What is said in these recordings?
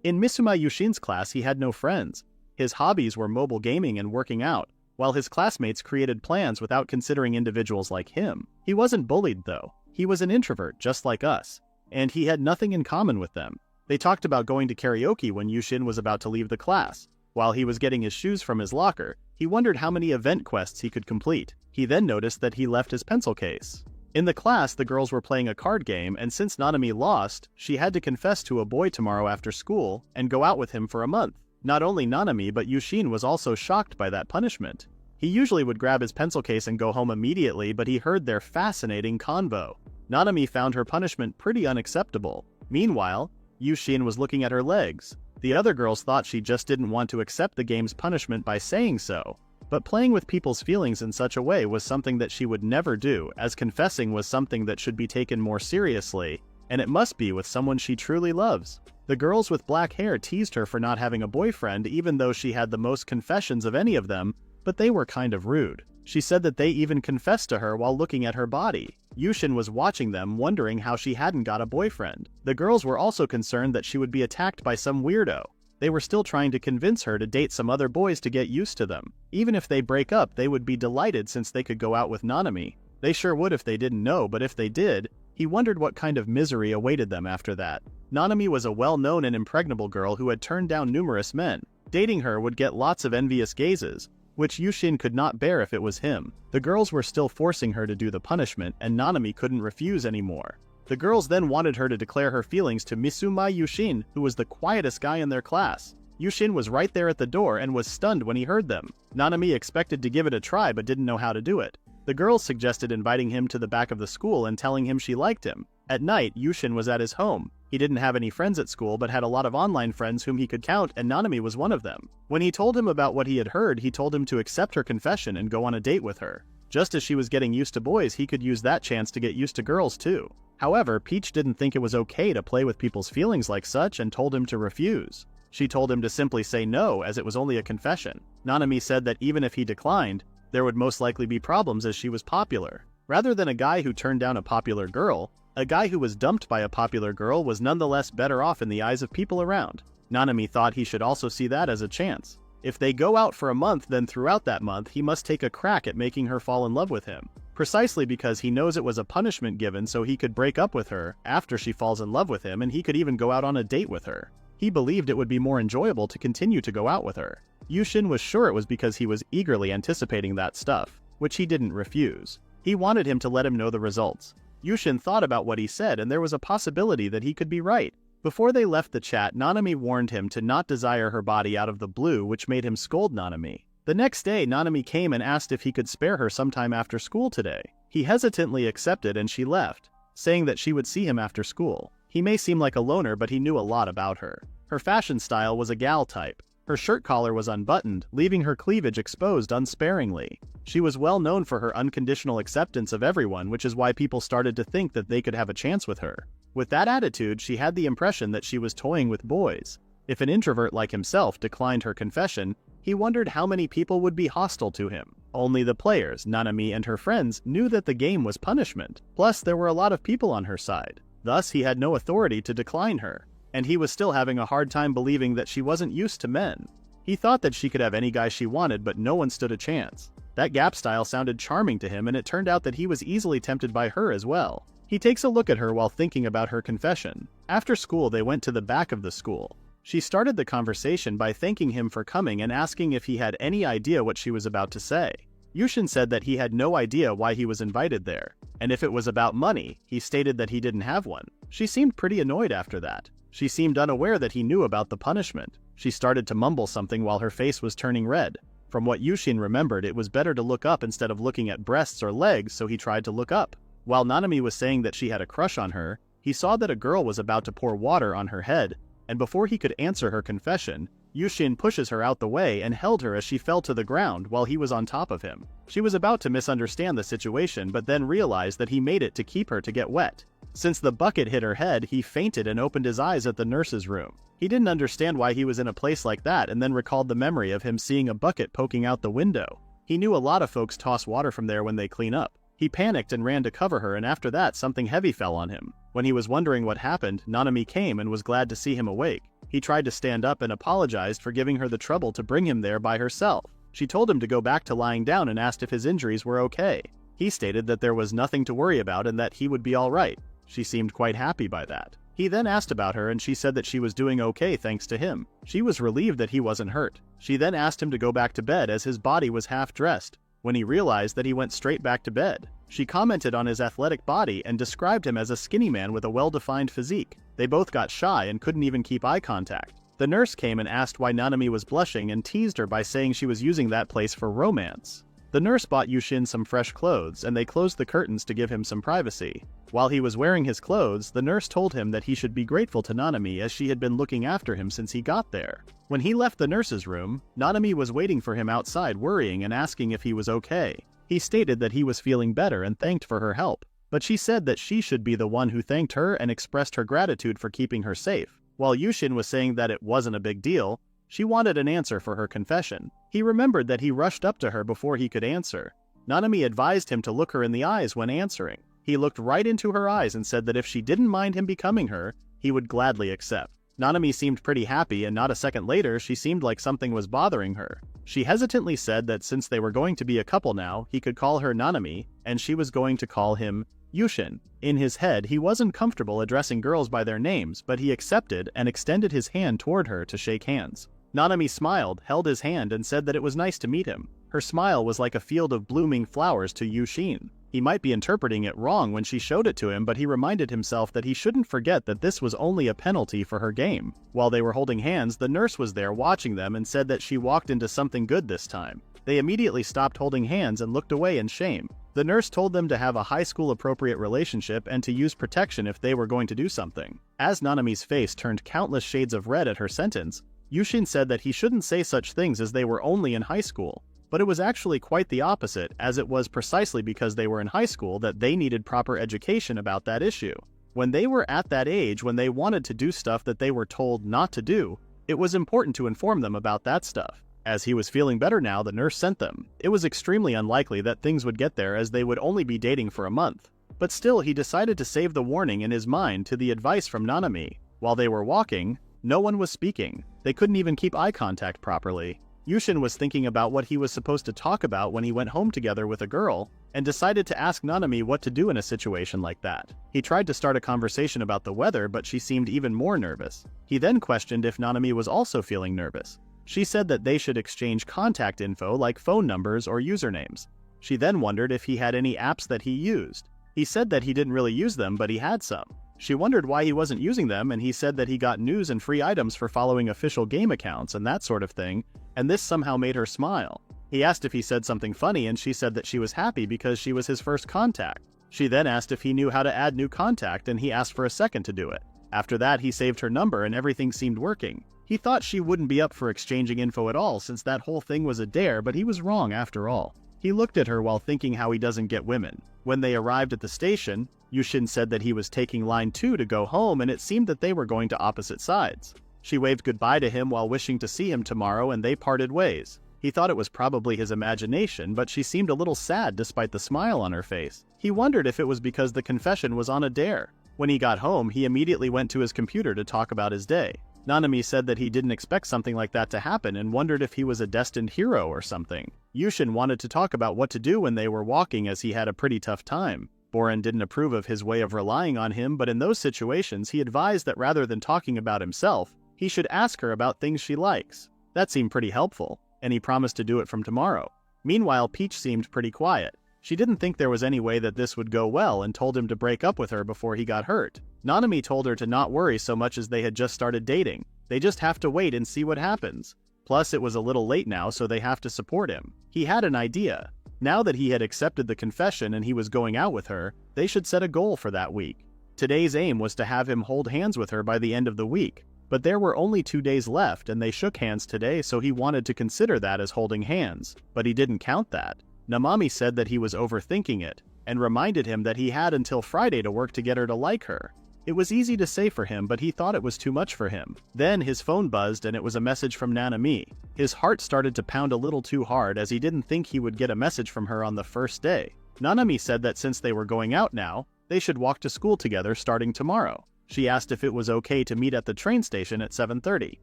In Misuma Yushin's class, he had no friends. His hobbies were mobile gaming and working out, while his classmates created plans without considering individuals like him. He wasn't bullied though. He was an introvert just like us, and he had nothing in common with them. They talked about going to karaoke when Yushin was about to leave the class. While he was getting his shoes from his locker, he wondered how many event quests he could complete. He then noticed that he left his pencil case. In the class, the girls were playing a card game, and since Nanami lost, she had to confess to a boy tomorrow after school and go out with him for a month. Not only Nanami but Yushin was also shocked by that punishment. He usually would grab his pencil case and go home immediately, but he heard their fascinating convo. Nanami found her punishment pretty unacceptable. Meanwhile, Yushin was looking at her legs. The other girls thought she just didn't want to accept the game's punishment by saying so. But playing with people's feelings in such a way was something that she would never do, as confessing was something that should be taken more seriously, and it must be with someone she truly loves. The girls with black hair teased her for not having a boyfriend even though she had the most confessions of any of them, but they were kind of rude. She said that they even confessed to her while looking at her body. Yushin was watching them, wondering how she hadn't got a boyfriend. The girls were also concerned that she would be attacked by some weirdo. They were still trying to convince her to date some other boys to get used to them. Even if they break up, they would be delighted since they could go out with Nanami. They sure would if they didn't know, but if they did, he wondered what kind of misery awaited them after that. Nanami was a well-known and impregnable girl who had turned down numerous men. Dating her would get lots of envious gazes, which Yushin could not bear if it was him. The girls were still forcing her to do the punishment, and Nanami couldn't refuse anymore. The girls then wanted her to declare her feelings to Misuma Yushin, who was the quietest guy in their class. Yushin was right there at the door and was stunned when he heard them. Nanami expected to give it a try but didn't know how to do it. The girls suggested inviting him to the back of the school and telling him she liked him. At night, Yushin was at his home. He didn't have any friends at school but had a lot of online friends whom he could count, and Nanami was one of them. When he told him about what he had heard, he told him to accept her confession and go on a date with her. Just as she was getting used to boys, he could use that chance to get used to girls too. However, Peach didn't think it was okay to play with people's feelings like such and told him to refuse. She told him to simply say no, as it was only a confession. Nanami said that even if he declined, there would most likely be problems as she was popular. Rather than a guy who turned down a popular girl, a guy who was dumped by a popular girl was nonetheless better off in the eyes of people around. Nanami thought he should also see that as a chance. If they go out for a month, then throughout that month he must take a crack at making her fall in love with him. Precisely because he knows it was a punishment given so he could break up with her after she falls in love with him, and he could even go out on a date with her. He believed it would be more enjoyable to continue to go out with her. Yushin was sure it was because he was eagerly anticipating that stuff, which he didn't refuse. He wanted him to let him know the results. Yushin thought about what he said, and there was a possibility that he could be right. Before they left the chat, Nanami warned him to not desire her body out of the blue, which made him scold Nanami. The next day, Nanami came and asked if he could spare her sometime after school today. He hesitantly accepted and she left, saying that she would see him after school. He may seem like a loner, but he knew a lot about her. Her fashion style was a gal type. Her shirt collar was unbuttoned, leaving her cleavage exposed unsparingly. She was well known for her unconditional acceptance of everyone, which is why people started to think that they could have a chance with her. With that attitude, she had the impression that she was toying with boys. If an introvert like himself declined her confession, he wondered how many people would be hostile to him. Only the players, Nanami and her friends, knew that the game was punishment. Plus, there were a lot of people on her side. Thus, he had no authority to decline her. And he was still having a hard time believing that she wasn't used to men. He thought that she could have any guy she wanted, but no one stood a chance. That Gap style sounded charming to him, and it turned out that he was easily tempted by her as well. He takes a look at her while thinking about her confession. After school, they went to the back of the school. She started the conversation by thanking him for coming and asking if he had any idea what she was about to say. Yushin said that he had no idea why he was invited there, and if it was about money, he stated that he didn't have one. She seemed pretty annoyed after that. She seemed unaware that he knew about the punishment. She started to mumble something while her face was turning red. From what Yushin remembered, it was better to look up instead of looking at breasts or legs, so he tried to look up. While Nanami was saying that she had a crush on her, he saw that a girl was about to pour water on her head, and before he could answer her confession, Yushin pushes her out the way and held her as she fell to the ground while he was on top of him. She was about to misunderstand the situation but then realized that he made it to keep her to get wet. Since the bucket hit her head, he fainted and opened his eyes at the nurse's room. He didn't understand why he was in a place like that and then recalled the memory of him seeing a bucket poking out the window. He knew a lot of folks toss water from there when they clean up. He panicked and ran to cover her, and after that something heavy fell on him. When he was wondering what happened, Nanami came and was glad to see him awake. He tried to stand up and apologized for giving her the trouble to bring him there by herself. She told him to go back to lying down and asked if his injuries were okay. He stated that there was nothing to worry about and that he would be alright. She seemed quite happy by that. He then asked about her and she said that she was doing okay thanks to him. She was relieved that he wasn't hurt. She then asked him to go back to bed as his body was half dressed. When he realized that he went straight back to bed, she commented on his athletic body and described him as a skinny man with a well-defined physique. They both got shy and couldn't even keep eye contact. The nurse came and asked why Nanami was blushing and teased her by saying she was using that place for romance. The nurse bought Yushin some fresh clothes and they closed the curtains to give him some privacy. While he was wearing his clothes, the nurse told him that he should be grateful to Nanami as she had been looking after him since he got there. When he left the nurse's room, Nanami was waiting for him outside, worrying and asking if he was okay. He stated that he was feeling better and thanked for her help, but she said that she should be the one who thanked her and expressed her gratitude for keeping her safe. While Yushin was saying that it wasn't a big deal, she wanted an answer for her confession. He remembered that he rushed up to her before he could answer. Nanami advised him to look her in the eyes when answering. He looked right into her eyes and said that if she didn't mind him becoming her, he would gladly accept. Nanami seemed pretty happy, and not a second later she seemed like something was bothering her. She hesitantly said that since they were going to be a couple now, he could call her Nanami, and she was going to call him Yushin. In his head, he wasn't comfortable addressing girls by their names, but he accepted and extended his hand toward her to shake hands. Nanami smiled, held his hand, and said that it was nice to meet him. Her smile was like a field of blooming flowers to Yushin. He might be interpreting it wrong when she showed it to him, but he reminded himself that he shouldn't forget that this was only a penalty for her game. While they were holding hands, the nurse was there watching them and said that she walked into something good this time. They immediately stopped holding hands and looked away in shame. The nurse told them to have a high school appropriate relationship and to use protection if they were going to do something. As Nanami's face turned countless shades of red at her sentence, Yushin said that he shouldn't say such things as they were only in high school. But it was actually quite the opposite, as it was precisely because they were in high school that they needed proper education about that issue. When they were at that age when they wanted to do stuff that they were told not to do, it was important to inform them about that stuff. As he was feeling better now, the nurse sent them. It was extremely unlikely that things would get there as they would only be dating for a month. But still, he decided to save the warning in his mind to the advice from Nanami. While they were walking, no one was speaking. They couldn't even keep eye contact properly. Yushin was thinking about what he was supposed to talk about when he went home together with a girl, and decided to ask Nanami what to do in a situation like that. He tried to start a conversation about the weather, but she seemed even more nervous. He then questioned if Nanami was also feeling nervous. She said that they should exchange contact info like phone numbers or usernames. She then wondered if he had any apps that he used. He said that he didn't really use them, but he had some. She wondered why he wasn't using them, and he said that he got news and free items for following official game accounts and that sort of thing, and this somehow made her smile. He asked if he said something funny, and she said that she was happy because she was his first contact. She then asked if he knew how to add new contact, and he asked for a second to do it. After that, he saved her number and everything seemed working. He thought she wouldn't be up for exchanging info at all since that whole thing was a dare, but he was wrong after all. He looked at her while thinking how he doesn't get women. When they arrived at the station, Yushin said that he was taking line 2 to go home, and it seemed that they were going to opposite sides. She waved goodbye to him while wishing to see him tomorrow, and they parted ways. He thought it was probably his imagination, but she seemed a little sad despite the smile on her face. He wondered if it was because the confession was on a dare. When he got home, he immediately went to his computer to talk about his day. Nanami said that he didn't expect something like that to happen and wondered if he was a destined hero or something. Yushin wanted to talk about what to do when they were walking as he had a pretty tough time. Boren didn't approve of his way of relying on him, but in those situations he advised that rather than talking about himself, he should ask her about things she likes. That seemed pretty helpful, and he promised to do it from tomorrow. Meanwhile, Peach seemed pretty quiet. She didn't think there was any way that this would go well and told him to break up with her before he got hurt. Nanami told her to not worry so much as they had just started dating. They just have to wait and see what happens. Plus, it was a little late now, so they have to support him. He had an idea. Now that he had accepted the confession and he was going out with her, they should set a goal for that week. Today's aim was to have him hold hands with her by the end of the week. But there were only 2 days left and they shook hands today, so he wanted to consider that as holding hands. But he didn't count that. Namami said that he was overthinking it, and reminded him that he had until Friday to work to get her to like her. It was easy to say for him, but he thought it was too much for him. Then his phone buzzed and it was a message from Nanami. His heart started to pound a little too hard as he didn't think he would get a message from her on the first day. Nanami said that since they were going out now, they should walk to school together starting tomorrow. She asked if it was okay to meet at the train station at 7:30.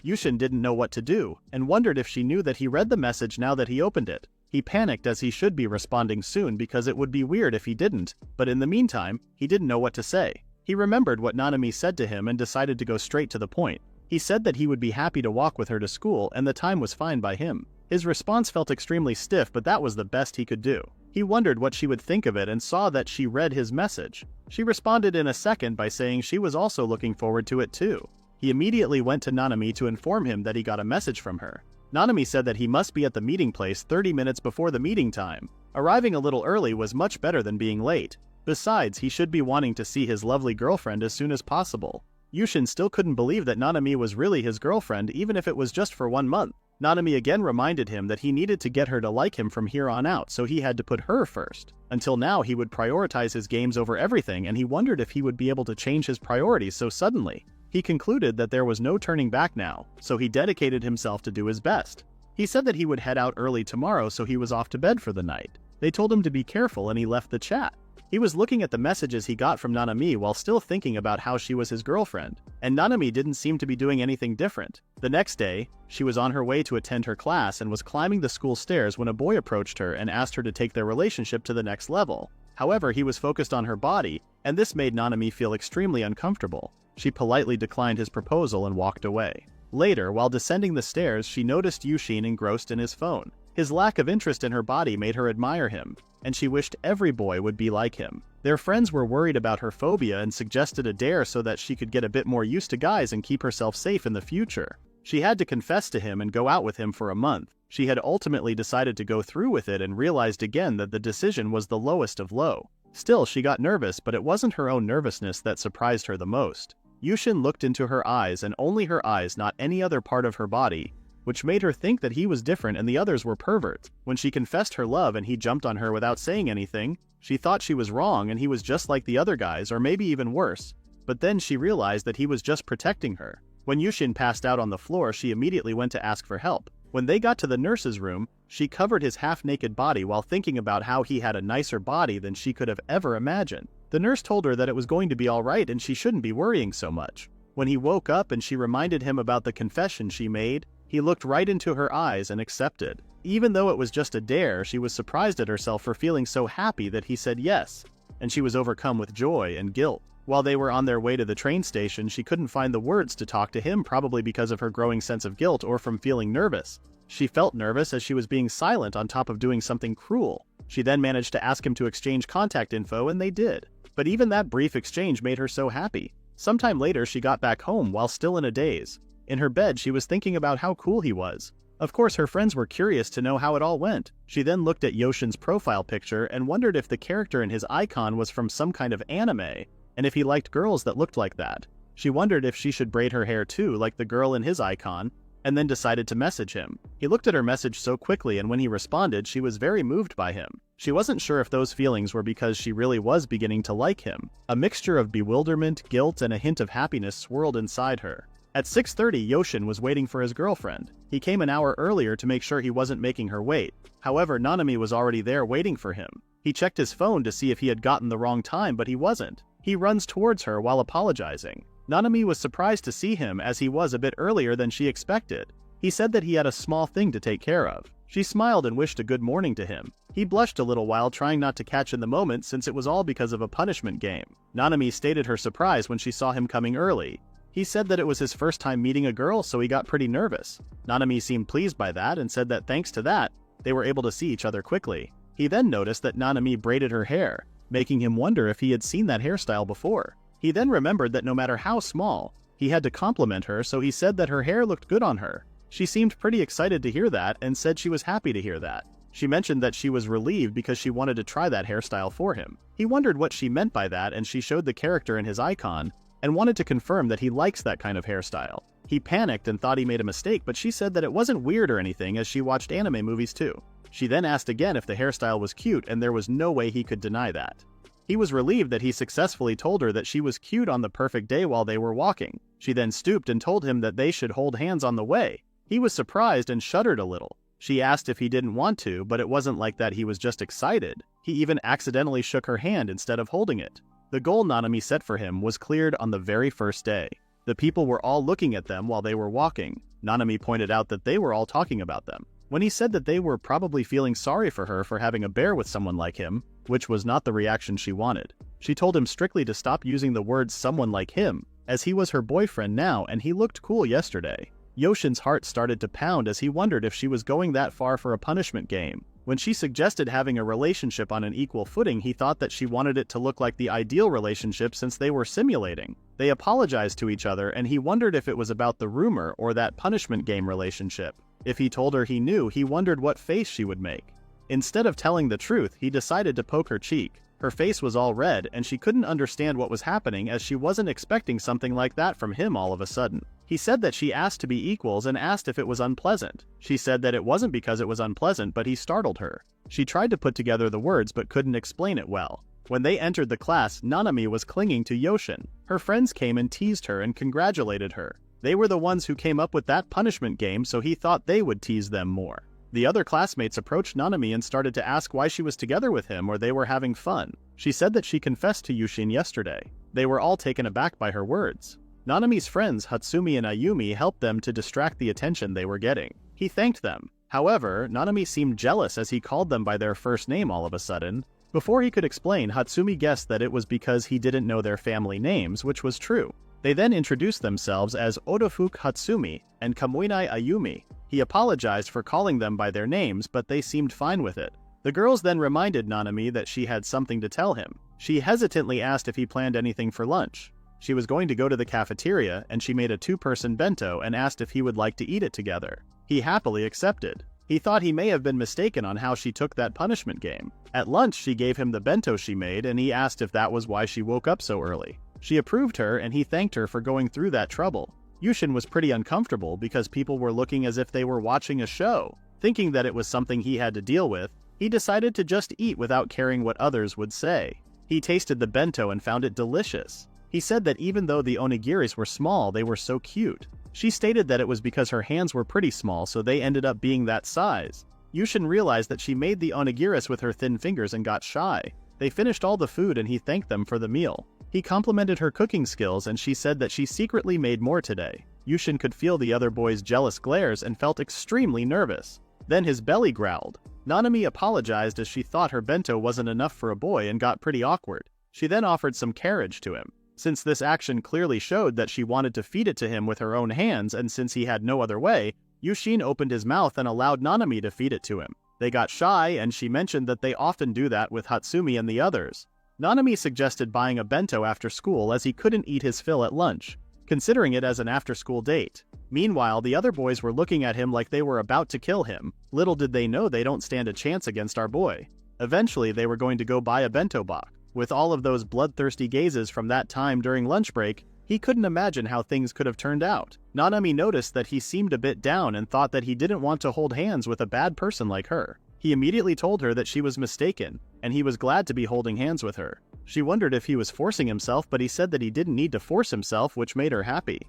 Yushin didn't know what to do, and wondered if she knew that he read the message now that he opened it. He panicked as he should be responding soon because it would be weird if he didn't, but in the meantime, he didn't know what to say. He remembered what Nanami said to him and decided to go straight to the point. He said that he would be happy to walk with her to school and the time was fine by him. His response felt extremely stiff, but that was the best he could do. He wondered what she would think of it and saw that she read his message. She responded in a second by saying she was also looking forward to it too. He immediately went to Nanami to inform him that he got a message from her. Nanami said that he must be at the meeting place 30 minutes before the meeting time. Arriving a little early was much better than being late. Besides, he should be wanting to see his lovely girlfriend as soon as possible. Yushin still couldn't believe that Nanami was really his girlfriend even if it was just for 1 month. Nanami again reminded him that he needed to get her to like him from here on out, so he had to put her first. Until now, he would prioritize his games over everything, and he wondered if he would be able to change his priorities so suddenly. He concluded that there was no turning back now, so he dedicated himself to do his best. He said that he would head out early tomorrow, so he was off to bed for the night. They told him to be careful and he left the chat. He was looking at the messages he got from Nanami while still thinking about how she was his girlfriend, and Nanami didn't seem to be doing anything different. The next day, she was on her way to attend her class and was climbing the school stairs when a boy approached her and asked her to take their relationship to the next level. However, he was focused on her body, and this made Nanami feel extremely uncomfortable. She politely declined his proposal and walked away. Later, while descending the stairs, she noticed Yushin engrossed in his phone. His lack of interest in her body made her admire him, and she wished every boy would be like him. Their friends were worried about her phobia and suggested a dare so that she could get a bit more used to guys and keep herself safe in the future. She had to confess to him and go out with him for a month. She had ultimately decided to go through with it and realized again that the decision was the lowest of low. Still, she got nervous, but it wasn't her own nervousness that surprised her the most. Yushin looked into her eyes, and only her eyes, not any other part of her body, which made her think that he was different and the others were perverts. When she confessed her love and he jumped on her without saying anything, she thought she was wrong and he was just like the other guys, or maybe even worse. But then she realized that he was just protecting her. When Yushin passed out on the floor, she immediately went to ask for help. When they got to the nurse's room, she covered his half-naked body while thinking about how he had a nicer body than she could have ever imagined. The nurse told her that it was going to be alright and she shouldn't be worrying so much. When he woke up and she reminded him about the confession she made, he looked right into her eyes and accepted. Even though it was just a dare, she was surprised at herself for feeling so happy that he said yes, and she was overcome with joy and guilt. While they were on their way to the train station, she couldn't find the words to talk to him, probably because of her growing sense of guilt or from feeling nervous. She felt nervous as she was being silent on top of doing something cruel. She then managed to ask him to exchange contact info, and they did. But even that brief exchange made her so happy. Sometime later, she got back home while still in a daze. In her bed, she was thinking about how cool he was. Of course, her friends were curious to know how it all went. She then looked at Yoshin's profile picture and wondered if the character in his icon was from some kind of anime, and if he liked girls that looked like that. She wondered if she should braid her hair too, like the girl in his icon, and then decided to message him. He looked at her message so quickly, and when he responded, she was very moved by him. She wasn't sure if those feelings were because she really was beginning to like him. A mixture of bewilderment, guilt, and a hint of happiness swirled inside her. At 6:30, Yoshin was waiting for his girlfriend. He came an hour earlier to make sure he wasn't making her wait. However, Nanami was already there waiting for him. He checked his phone to see if he had gotten the wrong time, but he wasn't. He runs towards her while apologizing. Nanami was surprised to see him as he was a bit earlier than she expected. He said that he had a small thing to take care of. She smiled and wished a good morning to him. He blushed a little while, trying not to catch in the moment since it was all because of a punishment game. Nanami stated her surprise when she saw him coming early. He said that it was his first time meeting a girl, so he got pretty nervous. Nanami seemed pleased by that and said that thanks to that, they were able to see each other quickly. He then noticed that Nanami braided her hair, making him wonder if he had seen that hairstyle before. He then remembered that no matter how small, he had to compliment her, so he said that her hair looked good on her. She seemed pretty excited to hear that and said she was happy to hear that. She mentioned that she was relieved because she wanted to try that hairstyle for him. He wondered what she meant by that, and she showed the character in his icon and wanted to confirm that he likes that kind of hairstyle. He panicked and thought he made a mistake, but she said that it wasn't weird or anything as she watched anime movies too. She then asked again if the hairstyle was cute, and there was no way he could deny that. He was relieved that he successfully told her that she was cute on the perfect day while they were walking. She then stooped and told him that they should hold hands on the way. He was surprised and shuddered a little. She asked if he didn't want to, but it wasn't like that, he was just excited. He even accidentally shook her hand instead of holding it. The goal Nanami set for him was cleared on the very first day. The people were all looking at them while they were walking. Nanami pointed out that they were all talking about them. When he said that they were probably feeling sorry for her for having a bear with someone like him, which was not the reaction she wanted, she told him strictly to stop using the words someone like him, as he was her boyfriend now and he looked cool yesterday. Yoshin's heart started to pound as he wondered if she was going that far for a punishment game. When she suggested having a relationship on an equal footing, he thought that she wanted it to look like the ideal relationship since they were simulating. They apologized to each other and he wondered if it was about the rumor or that punishment game relationship. If he told her he knew, he wondered what face she would make. Instead of telling the truth, he decided to poke her cheek. Her face was all red and she couldn't understand what was happening as she wasn't expecting something like that from him all of a sudden. He said that she asked to be equals and asked if it was unpleasant. She said that it wasn't because it was unpleasant, but he startled her. She tried to put together the words but couldn't explain it well. When they entered the class, Nanami was clinging to Yoshin. Her friends came and teased her and congratulated her. They were the ones who came up with that punishment game, so he thought they would tease them more. The other classmates approached Nanami and started to ask why she was together with him or they were having fun. She said that she confessed to Yushin yesterday. They were all taken aback by her words. Nanami's friends Hatsumi and Ayumi helped them to distract the attention they were getting. He thanked them. However, Nanami seemed jealous as he called them by their first name all of a sudden. Before he could explain, Hatsumi guessed that it was because he didn't know their family names, which was true. They then introduced themselves as Odafuku Hatsumi and Kamuinai Ayumi. He apologized for calling them by their names, but they seemed fine with it. The girls then reminded Nanami that she had something to tell him. She hesitantly asked if he planned anything for lunch. She was going to go to the cafeteria, and she made a two-person bento and asked if he would like to eat it together. He happily accepted. He thought he may have been mistaken on how she took that punishment game. At lunch, she gave him the bento she made, and he asked if that was why she woke up so early. She approved her, and he thanked her for going through that trouble. Yushin was pretty uncomfortable because people were looking as if they were watching a show. Thinking that it was something he had to deal with, he decided to just eat without caring what others would say. He tasted the bento and found it delicious. He said that even though the onigiris were small, they were so cute. She stated that it was because her hands were pretty small, so they ended up being that size. Yushin realized that she made the onigiris with her thin fingers and got shy. They finished all the food and he thanked them for the meal. He complimented her cooking skills and she said that she secretly made more today. Yushin could feel the other boys' jealous glares and felt extremely nervous. Then his belly growled. Nanami apologized as she thought her bento wasn't enough for a boy and got pretty awkward. She then offered some carriage to him. Since this action clearly showed that she wanted to feed it to him with her own hands, and since he had no other way, Yushin opened his mouth and allowed Nanami to feed it to him. They got shy and she mentioned that they often do that with Hatsumi and the others. Nanami suggested buying a bento after school as he couldn't eat his fill at lunch, considering it as an after-school date. Meanwhile, the other boys were looking at him like they were about to kill him. Little did they know they don't stand a chance against our boy. Eventually, they were going to go buy a bento box. With all of those bloodthirsty gazes from that time during lunch break, he couldn't imagine how things could have turned out. Nanami noticed that he seemed a bit down and thought that he didn't want to hold hands with a bad person like her. He immediately told her that she was mistaken, and he was glad to be holding hands with her. She wondered if he was forcing himself, but he said that he didn't need to force himself, which made her happy.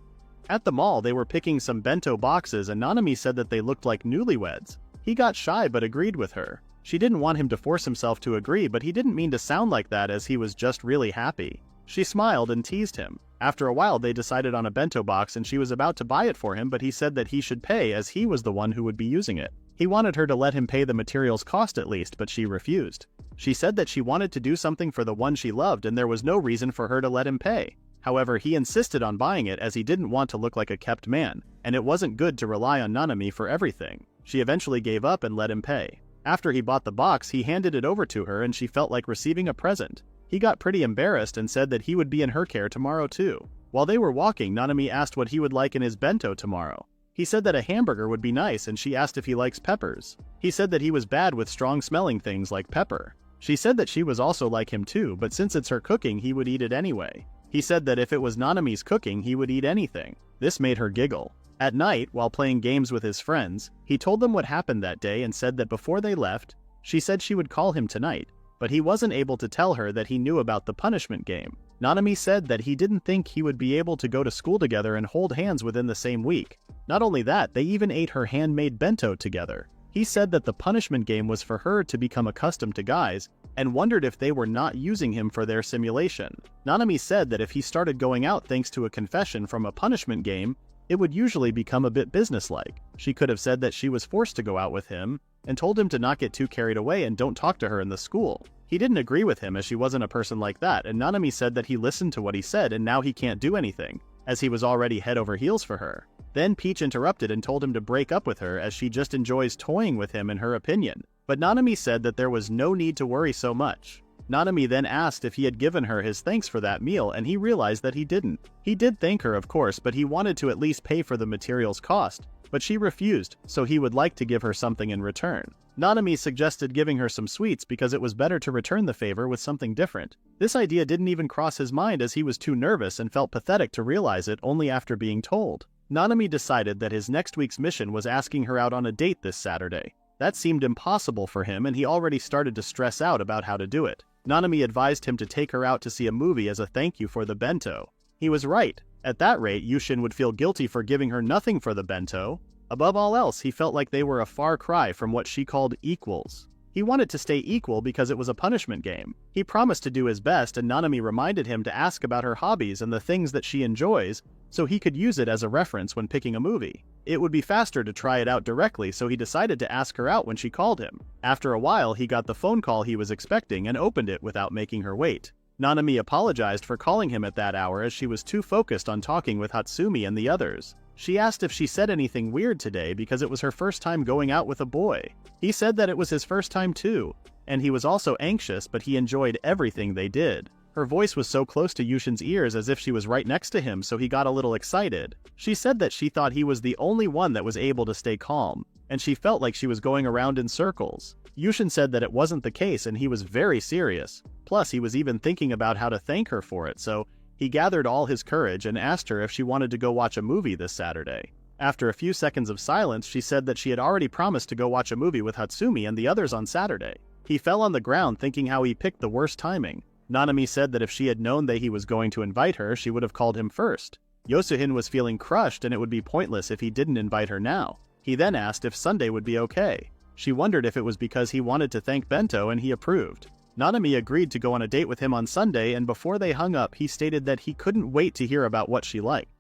At the mall, they were picking some bento boxes and Nanami said that they looked like newlyweds. He got shy but agreed with her. She didn't want him to force himself to agree, but he didn't mean to sound like that as he was just really happy. She smiled and teased him. After a while, they decided on a bento box and she was about to buy it for him, but he said that he should pay as he was the one who would be using it. He wanted her to let him pay the materials cost at least, but she refused. She said that she wanted to do something for the one she loved and there was no reason for her to let him pay. However, he insisted on buying it as he didn't want to look like a kept man, and it wasn't good to rely on Nanami for everything. She eventually gave up and let him pay. After he bought the box, he handed it over to her and she felt like receiving a present. He got pretty embarrassed and said that he would be in her care tomorrow too. While they were walking, Nanami asked what he would like in his bento tomorrow. He said that a hamburger would be nice and she asked if he likes peppers. He said that he was bad with strong-smelling things like pepper. She said that she was also like him too, but since it's her cooking, he would eat it anyway. He said that if it was Nanami's cooking, he would eat anything. This made her giggle. At night, while playing games with his friends, he told them what happened that day and said that before they left, she said she would call him tonight, but he wasn't able to tell her that he knew about the punishment game. Nanami said that he didn't think he would be able to go to school together and hold hands within the same week. Not only that, they even ate her handmade bento together. He He said that the punishment game was for her to become accustomed to guys, and wondered if they were not using him for their simulation. Nanami said that if he started going out thanks to a confession from a punishment game, it would usually become a bit businesslike. She could have said that she was forced to go out with him, and told him to not get too carried away and don't talk to her in the school. He didn't agree with him as she wasn't a person like that, and Nanami said that he listened to what he said and now he can't do anything, as he was already head over heels for her. Then Peach interrupted and told him to break up with her as she just enjoys toying with him in her opinion. But Nanami said that there was no need to worry so much. Nanami then asked if he had given her his thanks for that meal, and he realized that he didn't. He did thank her of course, but he wanted to at least pay for the materials cost, but she refused, so he would like to give her something in return. Nanami suggested giving her some sweets because it was better to return the favor with something different. This idea didn't even cross his mind as he was too nervous and felt pathetic to realize it only after being told. Nanami decided that his next week's mission was asking her out on a date this Saturday. That seemed impossible for him and he already started to stress out about how to do it. Nanami advised him to take her out to see a movie as a thank you for the bento. He was right. At that rate, Yushin would feel guilty for giving her nothing for the bento. Above all else, he felt like they were a far cry from what she called equals. He wanted to stay equal because it was a punishment game. He promised to do his best, and Nanami reminded him to ask about her hobbies and the things that she enjoys, so he could use it as a reference when picking a movie. It would be faster to try it out directly, so he decided to ask her out when she called him. After a while, he got the phone call he was expecting and opened it without making her wait. Nanami apologized for calling him at that hour as she was too focused on talking with Hatsumi and the others. She asked if she said anything weird today because it was her first time going out with a boy. He said that it was his first time too, and he was also anxious, but he enjoyed everything they did. Her voice was so close to Yushin's ears as if she was right next to him, so he got a little excited. She said that she thought he was the only one that was able to stay calm, and she felt like she was going around in circles. Yushin said that it wasn't the case and he was very serious. Plus, he was even thinking about how to thank her for it, so he gathered all his courage and asked her if she wanted to go watch a movie this Saturday. After a few seconds of silence, she said that she had already promised to go watch a movie with Hatsumi and the others on Saturday. He fell on the ground thinking how he picked the worst timing. Nanami said that if she had known that he was going to invite her, she would have called him first. Yosuhin was feeling crushed and it would be pointless if he didn't invite her now. He then asked if Sunday would be okay. She wondered if it was because he wanted to thank Bento and he approved. Nanami agreed to go on a date with him on Sunday, and before they hung up, he stated that he couldn't wait to hear about what she liked.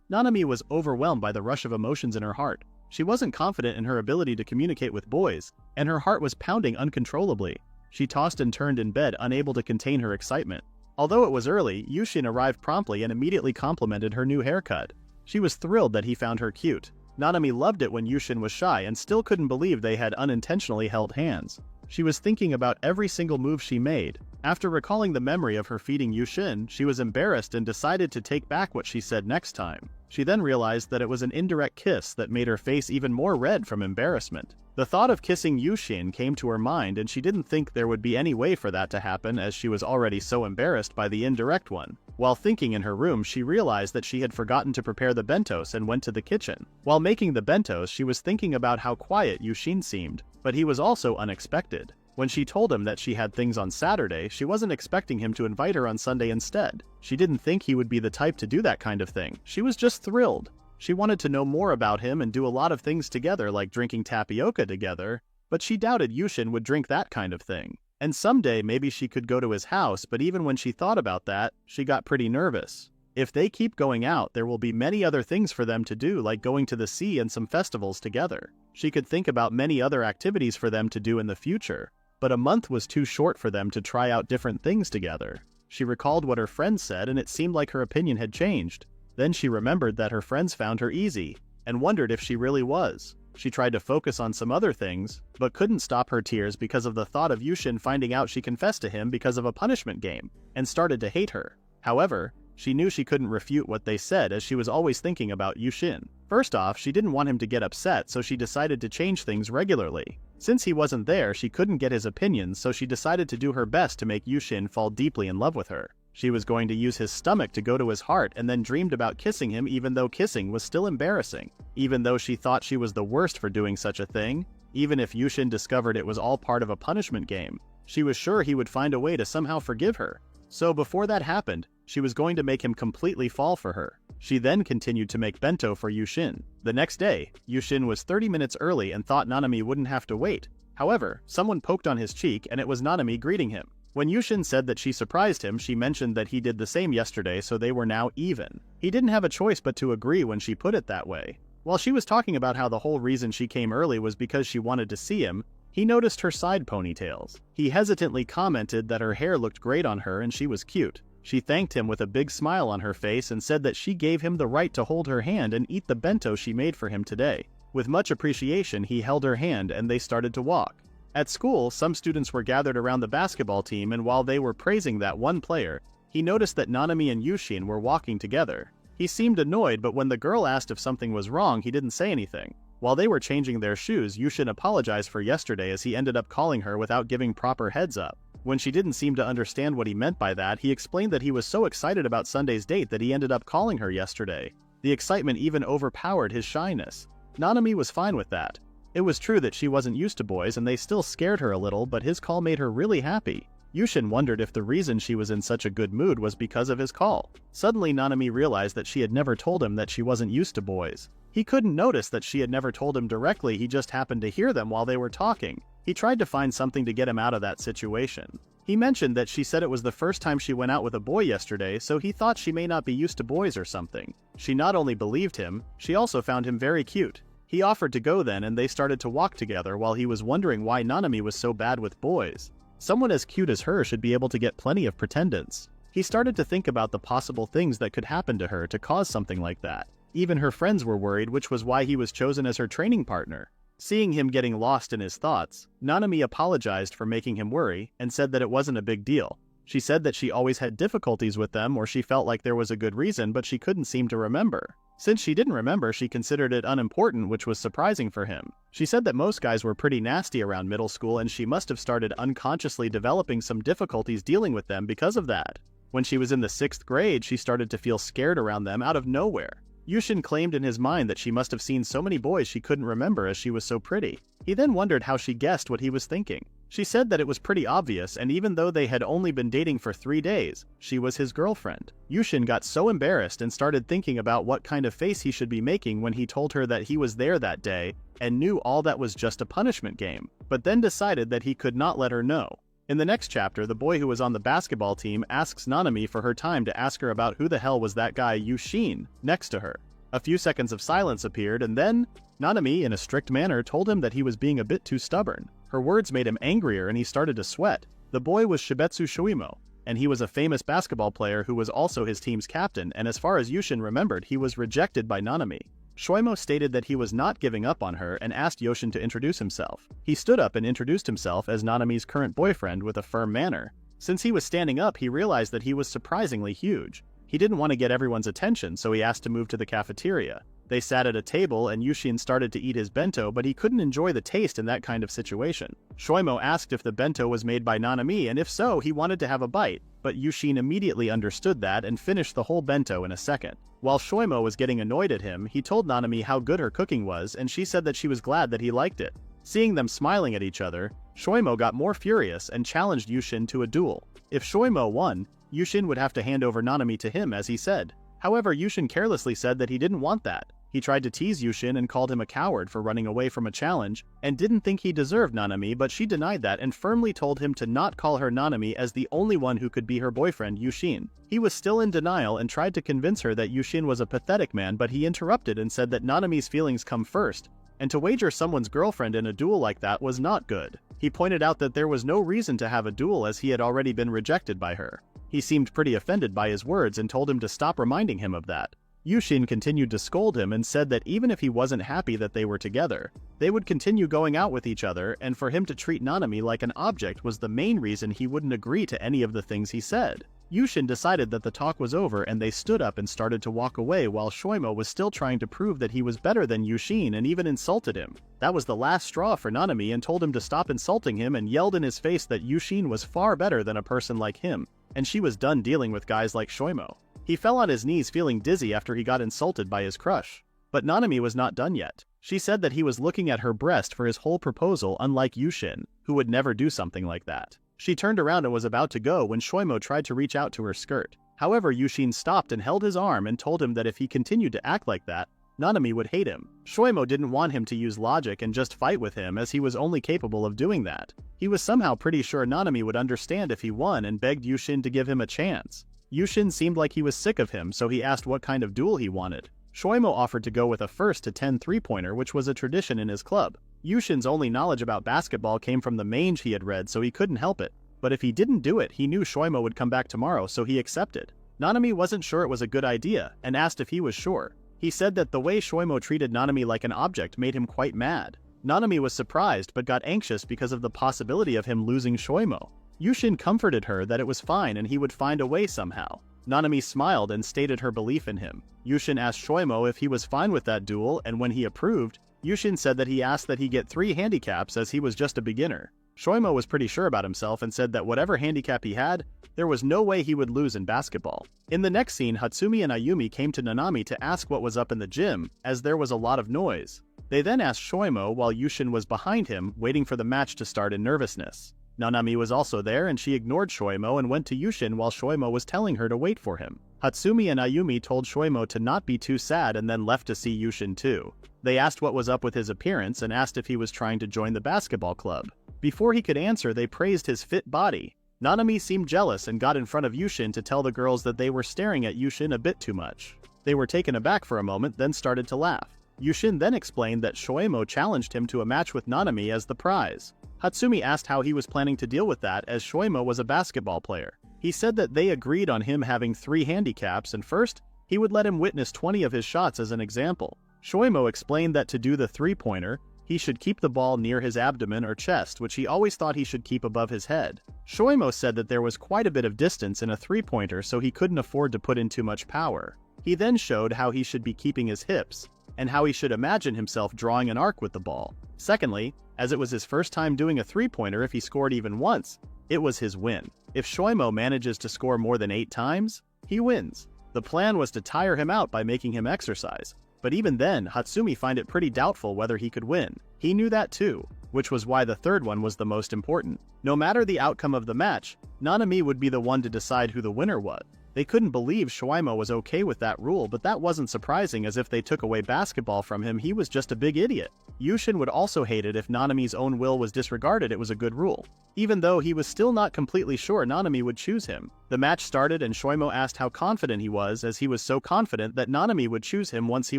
Nanami was overwhelmed by the rush of emotions in her heart. She wasn't confident in her ability to communicate with boys, and her heart was pounding uncontrollably. She tossed and turned in bed, unable to contain her excitement. Although it was early, Yushin arrived promptly and immediately complimented her new haircut. She was thrilled that he found her cute. Nanami loved it when Yushin was shy and still couldn't believe they had unintentionally held hands. She was thinking about every single move she made. After recalling the memory of her feeding Yushin, she was embarrassed and decided to take back what she said next time. She then realized that it was an indirect kiss that made her face even more red from embarrassment. The thought of kissing Yushin came to her mind, and she didn't think there would be any way for that to happen as she was already so embarrassed by the indirect one. While thinking in her room, she realized that she had forgotten to prepare the bentos and went to the kitchen. While making the bentos, she was thinking about how quiet Yushin seemed, but he was also unexpected. When she told him that she had things on Saturday, she wasn't expecting him to invite her on Sunday instead. She didn't think he would be the type to do that kind of thing. She was just thrilled. She wanted to know more about him and do a lot of things together, like drinking tapioca together, but she doubted Yushin would drink that kind of thing. And someday maybe she could go to his house, but even when she thought about that, she got pretty nervous. If they keep going out, there will be many other things for them to do, like going to the sea and some festivals together. She could think about many other activities for them to do in the future, but a month was too short for them to try out different things together. She recalled what her friends said, and it seemed like her opinion had changed. Then she remembered that her friends found her easy, and wondered if she really was. She tried to focus on some other things, but couldn't stop her tears because of the thought of Yushin finding out she confessed to him because of a punishment game, and started to hate her. However, she knew she couldn't refute what they said as she was always thinking about Yushin. First off, she didn't want him to get upset, so she decided to change things regularly. Since he wasn't there, she couldn't get his opinions, so she decided to do her best to make Yushin fall deeply in love with her. She was going to use his stomach to go to his heart and then dreamed about kissing him even though kissing was still embarrassing. Even though she thought she was the worst for doing such a thing, even if Yushin discovered it was all part of a punishment game, she was sure he would find a way to somehow forgive her. So before that happened, She was going to make him completely fall for her. She then continued to make bento for Yushin. The next day, Yushin was 30 minutes early and thought Nanami wouldn't have to wait. However, someone poked on his cheek and it was Nanami greeting him. When Yushin said that she surprised him, she mentioned that he did the same yesterday, so they were now even. He didn't have a choice but to agree when she put it that way. While she was talking about how the whole reason she came early was because she wanted to see him, he noticed her side ponytails. He hesitantly commented that her hair looked great on her and she was cute. She thanked him with a big smile on her face and said that she gave him the right to hold her hand and eat the bento she made for him today. With much appreciation, he held her hand and they started to walk. At school, some students were gathered around the basketball team, and while they were praising that one player, he noticed that Nanami and Yushin were walking together. He seemed annoyed, but when the girl asked if something was wrong, he didn't say anything. While they were changing their shoes, Yushin apologized for yesterday as he ended up calling her without giving proper heads up. When she didn't seem to understand what he meant by that, he explained that he was so excited about Sunday's date that he ended up calling her yesterday. The excitement even overpowered his shyness. Nanami was fine with that. It was true that she wasn't used to boys and they still scared her a little, but his call made her really happy. Yushin wondered if the reason she was in such a good mood was because of his call. Suddenly Nanami realized that she had never told him that she wasn't used to boys. He couldn't notice that she had never told him directly, he just happened to hear them while they were talking. He tried to find something to get him out of that situation. He mentioned that she said it was the first time she went out with a boy yesterday, so he thought she may not be used to boys or something. She not only believed him, she also found him very cute. He offered to go then and they started to walk together while he was wondering why Nanami was so bad with boys. Someone as cute as her should be able to get plenty of pretendants. He started to think about the possible things that could happen to her to cause something like that. Even her friends were worried, which was why he was chosen as her training partner. Seeing him getting lost in his thoughts, Nanami apologized for making him worry and said that it wasn't a big deal. She said that she always had difficulties with them, or she felt like there was a good reason, but she couldn't seem to remember. Since she didn't remember, she considered it unimportant, which was surprising for him. She said that most guys were pretty nasty around middle school and she must have started unconsciously developing some difficulties dealing with them because of that. When she was in the 6th grade, she started to feel scared around them out of nowhere. Yushin claimed in his mind that she must have seen so many boys she couldn't remember as she was so pretty. He then wondered how she guessed what he was thinking. She said that it was pretty obvious, and even though they had only been dating for 3 days, she was his girlfriend. Yushin got so embarrassed and started thinking about what kind of face he should be making when he told her that he was there that day and knew all that was just a punishment game, but then decided that he could not let her know. In the next chapter, the boy who was on the basketball team asks Nanami for her time to ask her about who the hell was that guy Yushin next to her. A few seconds of silence appeared, and then Nanami, in a strict manner, told him that he was being a bit too stubborn. Her words made him angrier and he started to sweat. The boy was Shibetsu Shuimo, and he was a famous basketball player who was also his team's captain, and as far as Yushin remembered, he was rejected by Nanami. Shuimo stated that he was not giving up on her and asked Yushin to introduce himself. He stood up and introduced himself as Nanami's current boyfriend with a firm manner. Since he was standing up, he realized that he was surprisingly huge. He didn't want to get everyone's attention, so he asked to move to the cafeteria. They sat at a table and Yushin started to eat his bento, but he couldn't enjoy the taste in that kind of situation. Shuimo asked if the bento was made by Nanami, and if so, he wanted to have a bite, but Yushin immediately understood that and finished the whole bento in a second. While Shuimo was getting annoyed at him, he told Nanami how good her cooking was, and she said that she was glad that he liked it. Seeing them smiling at each other, Shuimo got more furious and challenged Yushin to a duel. If Shuimo won, Yushin would have to hand over Nanami to him, as he said. However, Yushin carelessly said that he didn't want that. He tried to tease Yushin and called him a coward for running away from a challenge, and didn't think he deserved Nanami, but she denied that and firmly told him to not call her Nanami as the only one who could be her boyfriend, Yushin. He was still in denial and tried to convince her that Yushin was a pathetic man, but he interrupted and said that Nanami's feelings come first, and to wager someone's girlfriend in a duel like that was not good. He pointed out that there was no reason to have a duel as he had already been rejected by her. He seemed pretty offended by his words and told him to stop reminding him of that. Yushin continued to scold him and said that even if he wasn't happy that they were together, they would continue going out with each other, and for him to treat Nanami like an object was the main reason he wouldn't agree to any of the things he said. Yushin decided that the talk was over and they stood up and started to walk away while Shuimo was still trying to prove that he was better than Yushin and even insulted him. That was the last straw for Nanami and told him to stop insulting him and yelled in his face that Yushin was far better than a person like him, and she was done dealing with guys like Shuimo. He fell on his knees feeling dizzy after he got insulted by his crush. But Nanami was not done yet. She said that he was looking at her breast for his whole proposal, unlike Yushin, who would never do something like that. She turned around and was about to go when Shuimo tried to reach out to her skirt. However, Yushin stopped and held his arm and told him that if he continued to act like that, Nanami would hate him. Shoimo didn't want him to use logic and just fight with him, as he was only capable of doing that. He was somehow pretty sure Nanami would understand if he won and begged Yushin to give him a chance. Yushin seemed like he was sick of him, so he asked what kind of duel he wanted. Shoimo offered to go with a 1st to 10 three-pointer, which was a tradition in his club. Yushin's only knowledge about basketball came from the mange he had read, so he couldn't help it. But if he didn't do it, he knew Shoimo would come back tomorrow, so he accepted. Nanami wasn't sure it was a good idea, and asked if he was sure. He said that the way Shoimo treated Nanami like an object made him quite mad. Nanami was surprised but got anxious because of the possibility of him losing Shoimo. Yushin comforted her that it was fine and he would find a way somehow. Nanami smiled and stated her belief in him. Yushin asked Shoimo if he was fine with that duel, and when he approved, Yushin said that he asked that he get 3 handicaps as he was just a beginner. Shoimo was pretty sure about himself and said that whatever handicap he had, there was no way he would lose in basketball. In the next scene, Hatsumi and Ayumi came to Nanami to ask what was up in the gym, as there was a lot of noise. They then asked Shoimo while Yushin was behind him, waiting for the match to start in nervousness. Nanami was also there and she ignored Shoimo and went to Yushin while Shoimo was telling her to wait for him. Hatsumi and Ayumi told Shoimo to not be too sad and then left to see Yushin too. They asked what was up with his appearance and asked if he was trying to join the basketball club. Before he could answer, they praised his fit body. Nanami seemed jealous and got in front of Yushin to tell the girls that they were staring at Yushin a bit too much. They were taken aback for a moment, then started to laugh. Yushin then explained that Shoimo challenged him to a match with Nanami as the prize. Hatsumi asked how he was planning to deal with that, as Shoimo was a basketball player. He said that they agreed on him having 3 handicaps, and first, he would let him witness 20 of his shots as an example. Shoimo explained that to do the three-pointer, he should keep the ball near his abdomen or chest, which he always thought he should keep above his head. Shoimo said that there was quite a bit of distance in a three-pointer, so he couldn't afford to put in too much power. He then showed how he should be keeping his hips, and how he should imagine himself drawing an arc with the ball. Secondly, as it was his first time doing a three-pointer, if he scored even once, it was his win. If Shoimo manages to score more than 8 times, he wins. The plan was to tire him out by making him exercise. But even then, Hatsumi found it pretty doubtful whether he could win. He knew that too, which was why the third one was the most important. No matter the outcome of the match, Nanami would be the one to decide who the winner was. They couldn't believe Shoimo was okay with that rule, but that wasn't surprising, as if they took away basketball from him, he was just a big idiot. Yushin would also hate it if Nanami's own will was disregarded. It was a good rule. Even though he was still not completely sure Nanami would choose him. The match started and Shoimo asked how confident he was, as he was so confident that Nanami would choose him once he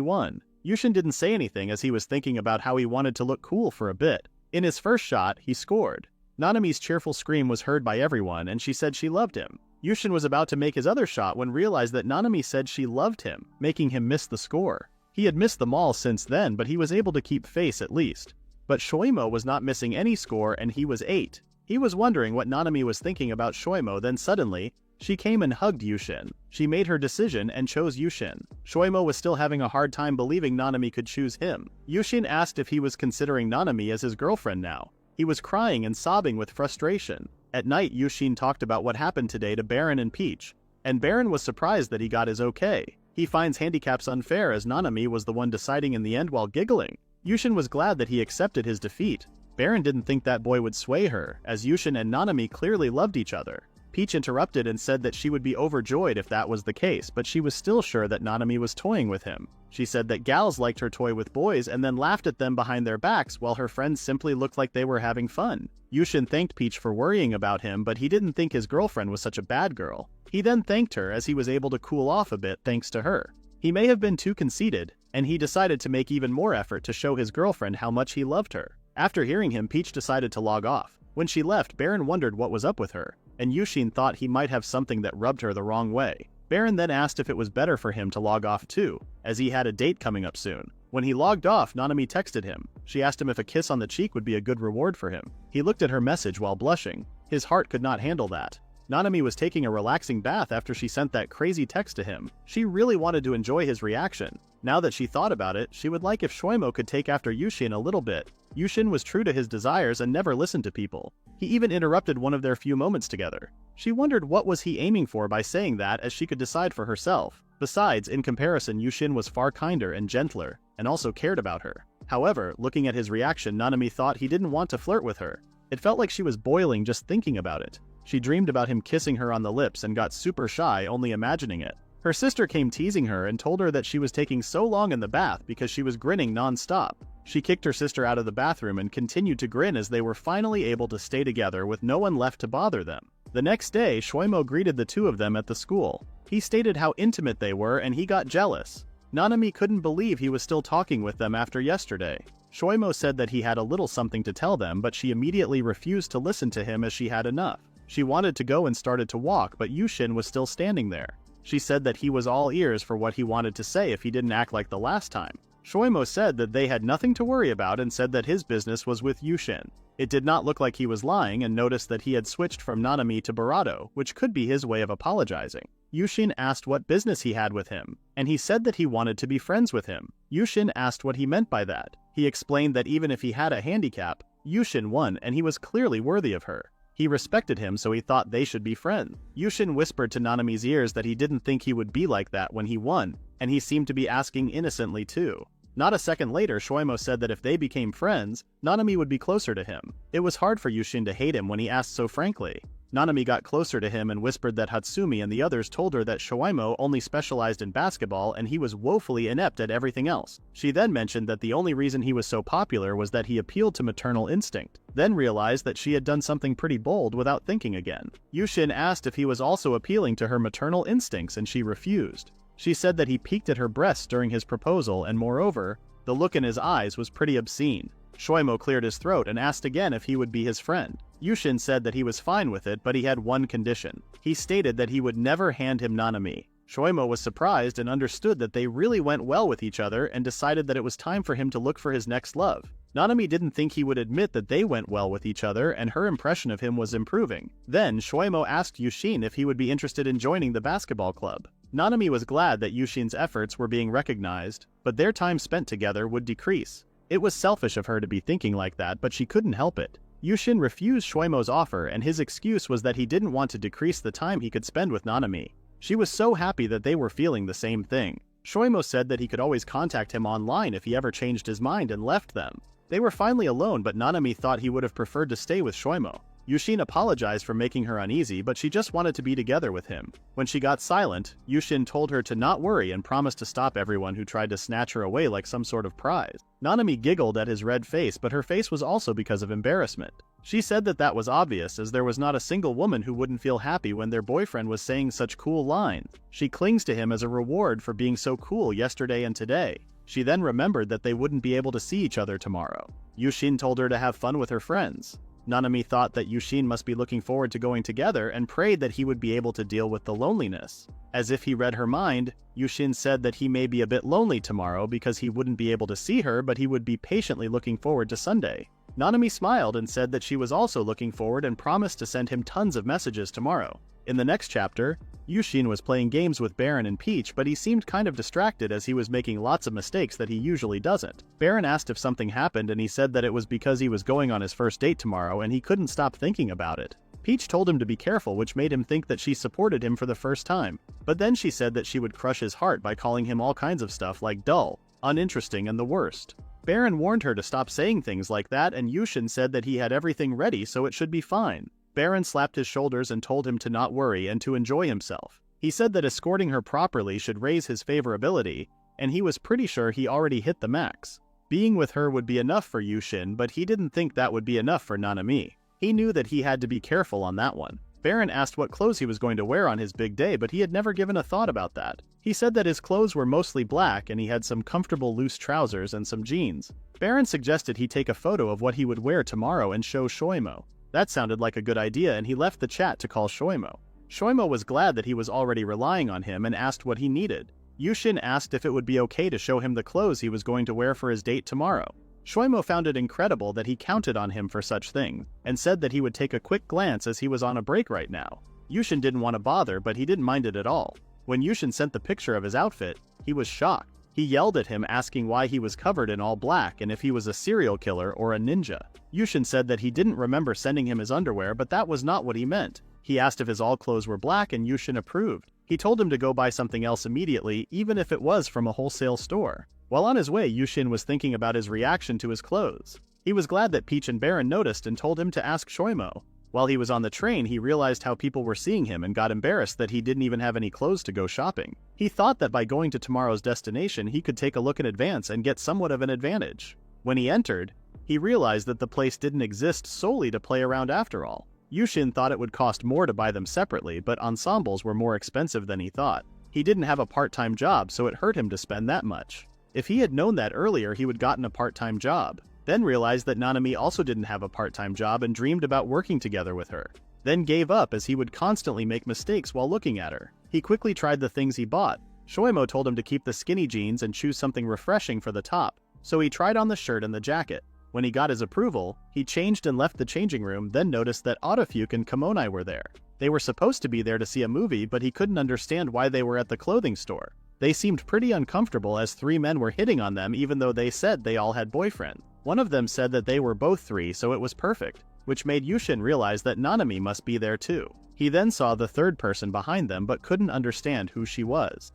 won. Yushin didn't say anything, as he was thinking about how he wanted to look cool for a bit. In his first shot, he scored. Nanami's cheerful scream was heard by everyone, and she said she loved him. Yushin was about to make his other shot when realized that Nanami said she loved him, making him miss the score. He had missed them all since then, but he was able to keep face at least. But Shoimo was not missing any score, and he was 8. He was wondering what Nanami was thinking about Shoimo. Then suddenly, she came and hugged Yushin. She made her decision and chose Yushin. Shoimo was still having a hard time believing Nanami could choose him. Yushin asked if he was considering Nanami as his girlfriend now. He was crying and sobbing with frustration. At night, Yushin talked about what happened today to Baron and Peach, and Baron was surprised that he got his okay. He finds handicaps unfair, as Nanami was the one deciding in the end while giggling. Yushin was glad that he accepted his defeat. Baron didn't think that boy would sway her, as Yushin and Nanami clearly loved each other. Peach interrupted and said that she would be overjoyed if that was the case, but she was still sure that Nanami was toying with him. She said that gals liked her toy with boys and then laughed at them behind their backs, while her friends simply looked like they were having fun. Yushin thanked Peach for worrying about him, but he didn't think his girlfriend was such a bad girl. He then thanked her, as he was able to cool off a bit thanks to her. He may have been too conceited, and he decided to make even more effort to show his girlfriend how much he loved her. After hearing him, Peach decided to log off. When she left, Baron wondered what was up with her, and Yushin thought he might have something that rubbed her the wrong way. Baron then asked if it was better for him to log off too, as he had a date coming up soon. When he logged off, Nanami texted him. She asked him if a kiss on the cheek would be a good reward for him. He looked at her message while blushing. His heart could not handle that. Nanami was taking a relaxing bath after she sent that crazy text to him. She really wanted to enjoy his reaction. Now that she thought about it, she would like if Shoimo could take after Yushin a little bit. Yushin was true to his desires and never listened to people. He even interrupted one of their few moments together. She wondered what was he aiming for by saying that, as she could decide for herself. Besides, in comparison, Yushin was far kinder and gentler, and also cared about her. However, looking at his reaction, Nanami thought he didn't want to flirt with her. It felt like she was boiling just thinking about it. She dreamed about him kissing her on the lips and got super shy only imagining it. Her sister came teasing her and told her that she was taking so long in the bath because she was grinning non-stop. She kicked her sister out of the bathroom and continued to grin as they were finally able to stay together with no one left to bother them. The next day, Shoimo greeted the two of them at the school. He stated how intimate they were and he got jealous. Nanami couldn't believe he was still talking with them after yesterday. Shoimo said that he had a little something to tell them, but she immediately refused to listen to him as she had enough. She wanted to go and started to walk, but Yushin was still standing there. She said that he was all ears for what he wanted to say if he didn't act like the last time. Shoimo said that they had nothing to worry about and said that his business was with Yushin. It did not look like he was lying and noticed that he had switched from Nanami to Barato, which could be his way of apologizing. Yushin asked what business he had with him, and he said that he wanted to be friends with him. Yushin asked what he meant by that. He explained that even if he had a handicap, Yushin won and he was clearly worthy of her. He respected him, so he thought they should be friends. Yushin whispered to Nanami's ears that he didn't think he would be like that when he won, and he seemed to be asking innocently too. Not a second later, Shoimo said that if they became friends, Nanami would be closer to him. It was hard for Yushin to hate him when he asked so frankly. Nanami got closer to him and whispered that Hatsumi and the others told her that Shoimo only specialized in basketball and he was woefully inept at everything else. She then mentioned that the only reason he was so popular was that he appealed to maternal instinct, then realized that she had done something pretty bold without thinking again. Yushin asked if he was also appealing to her maternal instincts and she refused. She said that he peeked at her breasts during his proposal and moreover, the look in his eyes was pretty obscene. Shoimo cleared his throat and asked again if he would be his friend. Yushin said that he was fine with it, but he had one condition. He stated that he would never hand him Nanami. Shoimo was surprised and understood that they really went well with each other and decided that it was time for him to look for his next love. Nanami didn't think he would admit that they went well with each other and her impression of him was improving. Then, Shoimo asked Yushin if he would be interested in joining the basketball club. Nanami was glad that Yushin's efforts were being recognized, but their time spent together would decrease. It was selfish of her to be thinking like that, but she couldn't help it. Yushin refused Shoimo's offer and his excuse was that he didn't want to decrease the time he could spend with Nanami. She was so happy that they were feeling the same thing. Shoimo said that he could always contact him online if he ever changed his mind and left them. They were finally alone, but Nanami thought he would have preferred to stay with Shoimo. Yushin apologized for making her uneasy, but she just wanted to be together with him. When she got silent, Yushin told her to not worry and promised to stop everyone who tried to snatch her away like some sort of prize. Nanami giggled at his red face, but her face was also because of embarrassment. She said that that was obvious, as there was not a single woman who wouldn't feel happy when their boyfriend was saying such cool lines. She clings to him as a reward for being so cool yesterday and today. She then remembered that they wouldn't be able to see each other tomorrow. Yushin told her to have fun with her friends. Nanami thought that Yushin must be looking forward to going together and prayed that he would be able to deal with the loneliness. As if he read her mind, Yushin said that he may be a bit lonely tomorrow because he wouldn't be able to see her, but he would be patiently looking forward to Sunday. Nanami smiled and said that she was also looking forward and promised to send him tons of messages tomorrow. In the next chapter, Yushin was playing games with Baron and Peach, but he seemed kind of distracted as he was making lots of mistakes that he usually doesn't. Baron asked if something happened and he said that it was because he was going on his first date tomorrow and he couldn't stop thinking about it. Peach told him to be careful, which made him think that she supported him for the first time. But then she said that she would crush his heart by calling him all kinds of stuff like dull, uninteresting, and the worst. Baron warned her to stop saying things like that, and Yushin said that he had everything ready so it should be fine. Baron slapped his shoulders and told him to not worry and to enjoy himself. He said that escorting her properly should raise his favorability, and he was pretty sure he already hit the max. Being with her would be enough for Yushin, but he didn't think that would be enough for Nanami. He knew that he had to be careful on that one. Baron asked what clothes he was going to wear on his big day, but he had never given a thought about that. He said that his clothes were mostly black and he had some comfortable loose trousers and some jeans. Baron suggested he take a photo of what he would wear tomorrow and show Shoimo. That sounded like a good idea and he left the chat to call Shoimo. Shoimo was glad that he was already relying on him and asked what he needed. Yushin asked if it would be okay to show him the clothes he was going to wear for his date tomorrow. Shoimo found it incredible that he counted on him for such things, and said that he would take a quick glance as he was on a break right now. Yushin didn't want to bother, but he didn't mind it at all. When Yushin sent the picture of his outfit, he was shocked. He yelled at him asking why he was covered in all black and if he was a serial killer or a ninja. Yushin said that he didn't remember sending him his underwear, but that was not what he meant. He asked if his all clothes were black and Yushin approved. He told him to go buy something else immediately, even if it was from a wholesale store. While on his way, Yushin was thinking about his reaction to his clothes. He was glad that Peach and Baron noticed and told him to ask Shoimo. While he was on the train, he realized how people were seeing him and got embarrassed that he didn't even have any clothes to go shopping. He thought that by going to tomorrow's destination he could take a look in advance and get somewhat of an advantage. When he entered, he realized that the place didn't exist solely to play around after all. Yushin thought it would cost more to buy them separately, but ensembles were more expensive than he thought. He didn't have a part-time job, so it hurt him to spend that much. If he had known that earlier, he would gotten a part-time job. Then realized that Nanami also didn't have a part-time job and dreamed about working together with her. Then gave up as he would constantly make mistakes while looking at her. He quickly tried the things he bought. Shoimo told him to keep the skinny jeans and choose something refreshing for the top, so he tried on the shirt and the jacket. When he got his approval, he changed and left the changing room, then noticed that Autofuke and Kamonai were there. They were supposed to be there to see a movie, but he couldn't understand why they were at the clothing store. They seemed pretty uncomfortable as three men were hitting on them even though they said they all had boyfriends. One of them said that they were both three, so it was perfect, which made Yushin realize that Nanami must be there too. He then saw the third person behind them but couldn't understand who she was.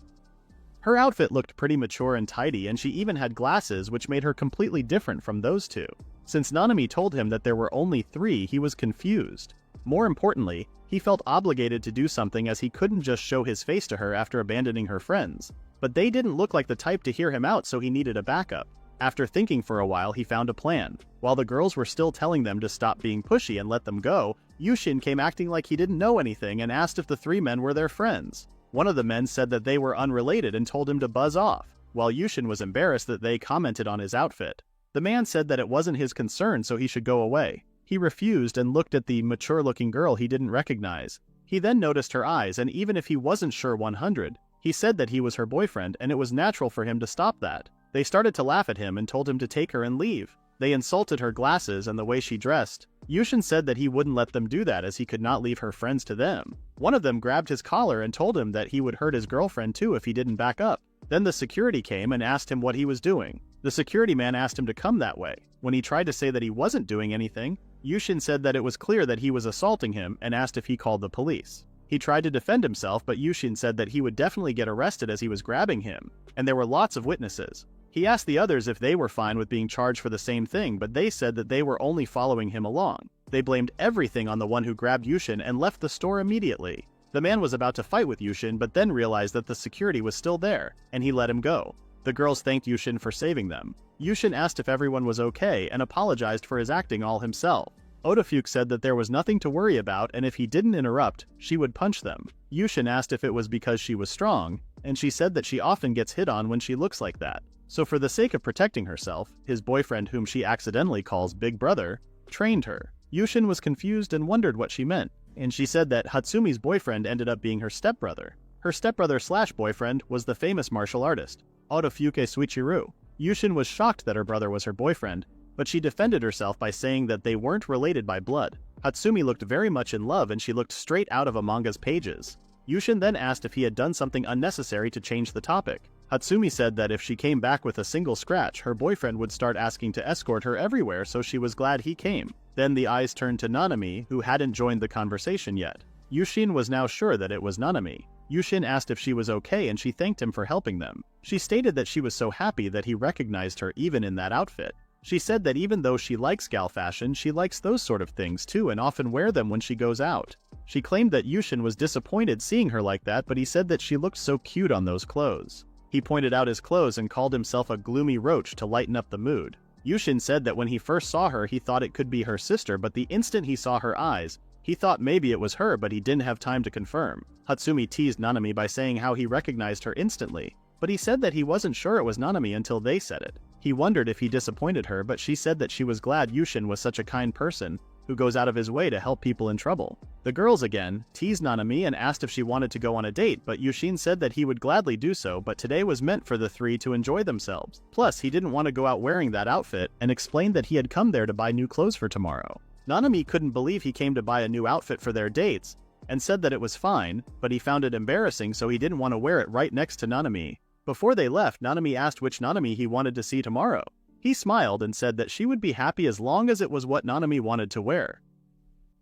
Her outfit looked pretty mature and tidy, and she even had glasses, which made her completely different from those two. Since Nanami told him that there were only three, he was confused. More importantly, he felt obligated to do something as he couldn't just show his face to her after abandoning her friends. But they didn't look like the type to hear him out, so he needed a backup. After thinking for a while, he found a plan. While the girls were still telling them to stop being pushy and let them go, Yushin came acting like he didn't know anything and asked if the three men were their friends. One of the men said that they were unrelated and told him to buzz off, while Yushin was embarrassed that they commented on his outfit. The man said that it wasn't his concern, so he should go away. He refused and looked at the mature-looking girl he didn't recognize. He then noticed her eyes, and even if he wasn't sure 100, he said that he was her boyfriend, and it was natural for him to stop that. They started to laugh at him and told him to take her and leave. They insulted her glasses and the way she dressed. Yushin said that he wouldn't let them do that as he could not leave her friends to them. One of them grabbed his collar and told him that he would hurt his girlfriend too if he didn't back up. Then the security came and asked him what he was doing. The security man asked him to come that way. When he tried to say that he wasn't doing anything, Yushin said that it was clear that he was assaulting him and asked if he called the police. He tried to defend himself, but Yushin said that he would definitely get arrested as he was grabbing him, and there were lots of witnesses. He asked the others if they were fine with being charged for the same thing, but they said that they were only following him along. They blamed everything on the one who grabbed Yushin and left the store immediately. The man was about to fight with Yushin, but then realized that the security was still there, and he let him go. The girls thanked Yushin for saving them. Yushin asked if everyone was okay and apologized for his acting all himself. Otofuke said that there was nothing to worry about, and if he didn't interrupt, she would punch them. Yushin asked if it was because she was strong, and she said that she often gets hit on when she looks like that. So for the sake of protecting herself, his boyfriend, whom she accidentally calls Big Brother, trained her. Yushin was confused and wondered what she meant, and she said that Hatsumi's boyfriend ended up being her stepbrother. Her stepbrother/boyfriend was the famous martial artist, Otofuke Suichiru. Yushin was shocked that her brother was her boyfriend, but she defended herself by saying that they weren't related by blood. Hatsumi looked very much in love and she looked straight out of a manga's pages. Yushin then asked if he had done something unnecessary to change the topic. Hatsumi said that if she came back with a single scratch, her boyfriend would start asking to escort her everywhere, so she was glad he came. Then the eyes turned to Nanami, who hadn't joined the conversation yet. Yushin was now sure that it was Nanami. Yushin asked if she was okay and she thanked him for helping them. She stated that she was so happy that he recognized her even in that outfit. She said that even though she likes gal fashion, she likes those sort of things too and often wear them when she goes out. She claimed that Yushin was disappointed seeing her like that, but he said that she looked so cute on those clothes. He pointed out his clothes and called himself a gloomy roach to lighten up the mood. Yushin said that when he first saw her, he thought it could be her sister, but the instant he saw her eyes, he thought maybe it was her, but he didn't have time to confirm. Hatsumi teased Nanami by saying how he recognized her instantly, but he said that he wasn't sure it was Nanami until they said it. He wondered if he disappointed her, but she said that she was glad Yushin was such a kind person who goes out of his way to help people in trouble. The girls again teased Nanami and asked if she wanted to go on a date, but Yushin said that he would gladly do so, but today was meant for the three to enjoy themselves. Plus, he didn't want to go out wearing that outfit and explained that he had come there to buy new clothes for tomorrow. Nanami couldn't believe he came to buy a new outfit for their dates and said that it was fine, but he found it embarrassing, so he didn't want to wear it right next to Nanami. Before they left, Nanami asked which Nanami he wanted to see tomorrow. He smiled and said that she would be happy as long as it was what Nanami wanted to wear.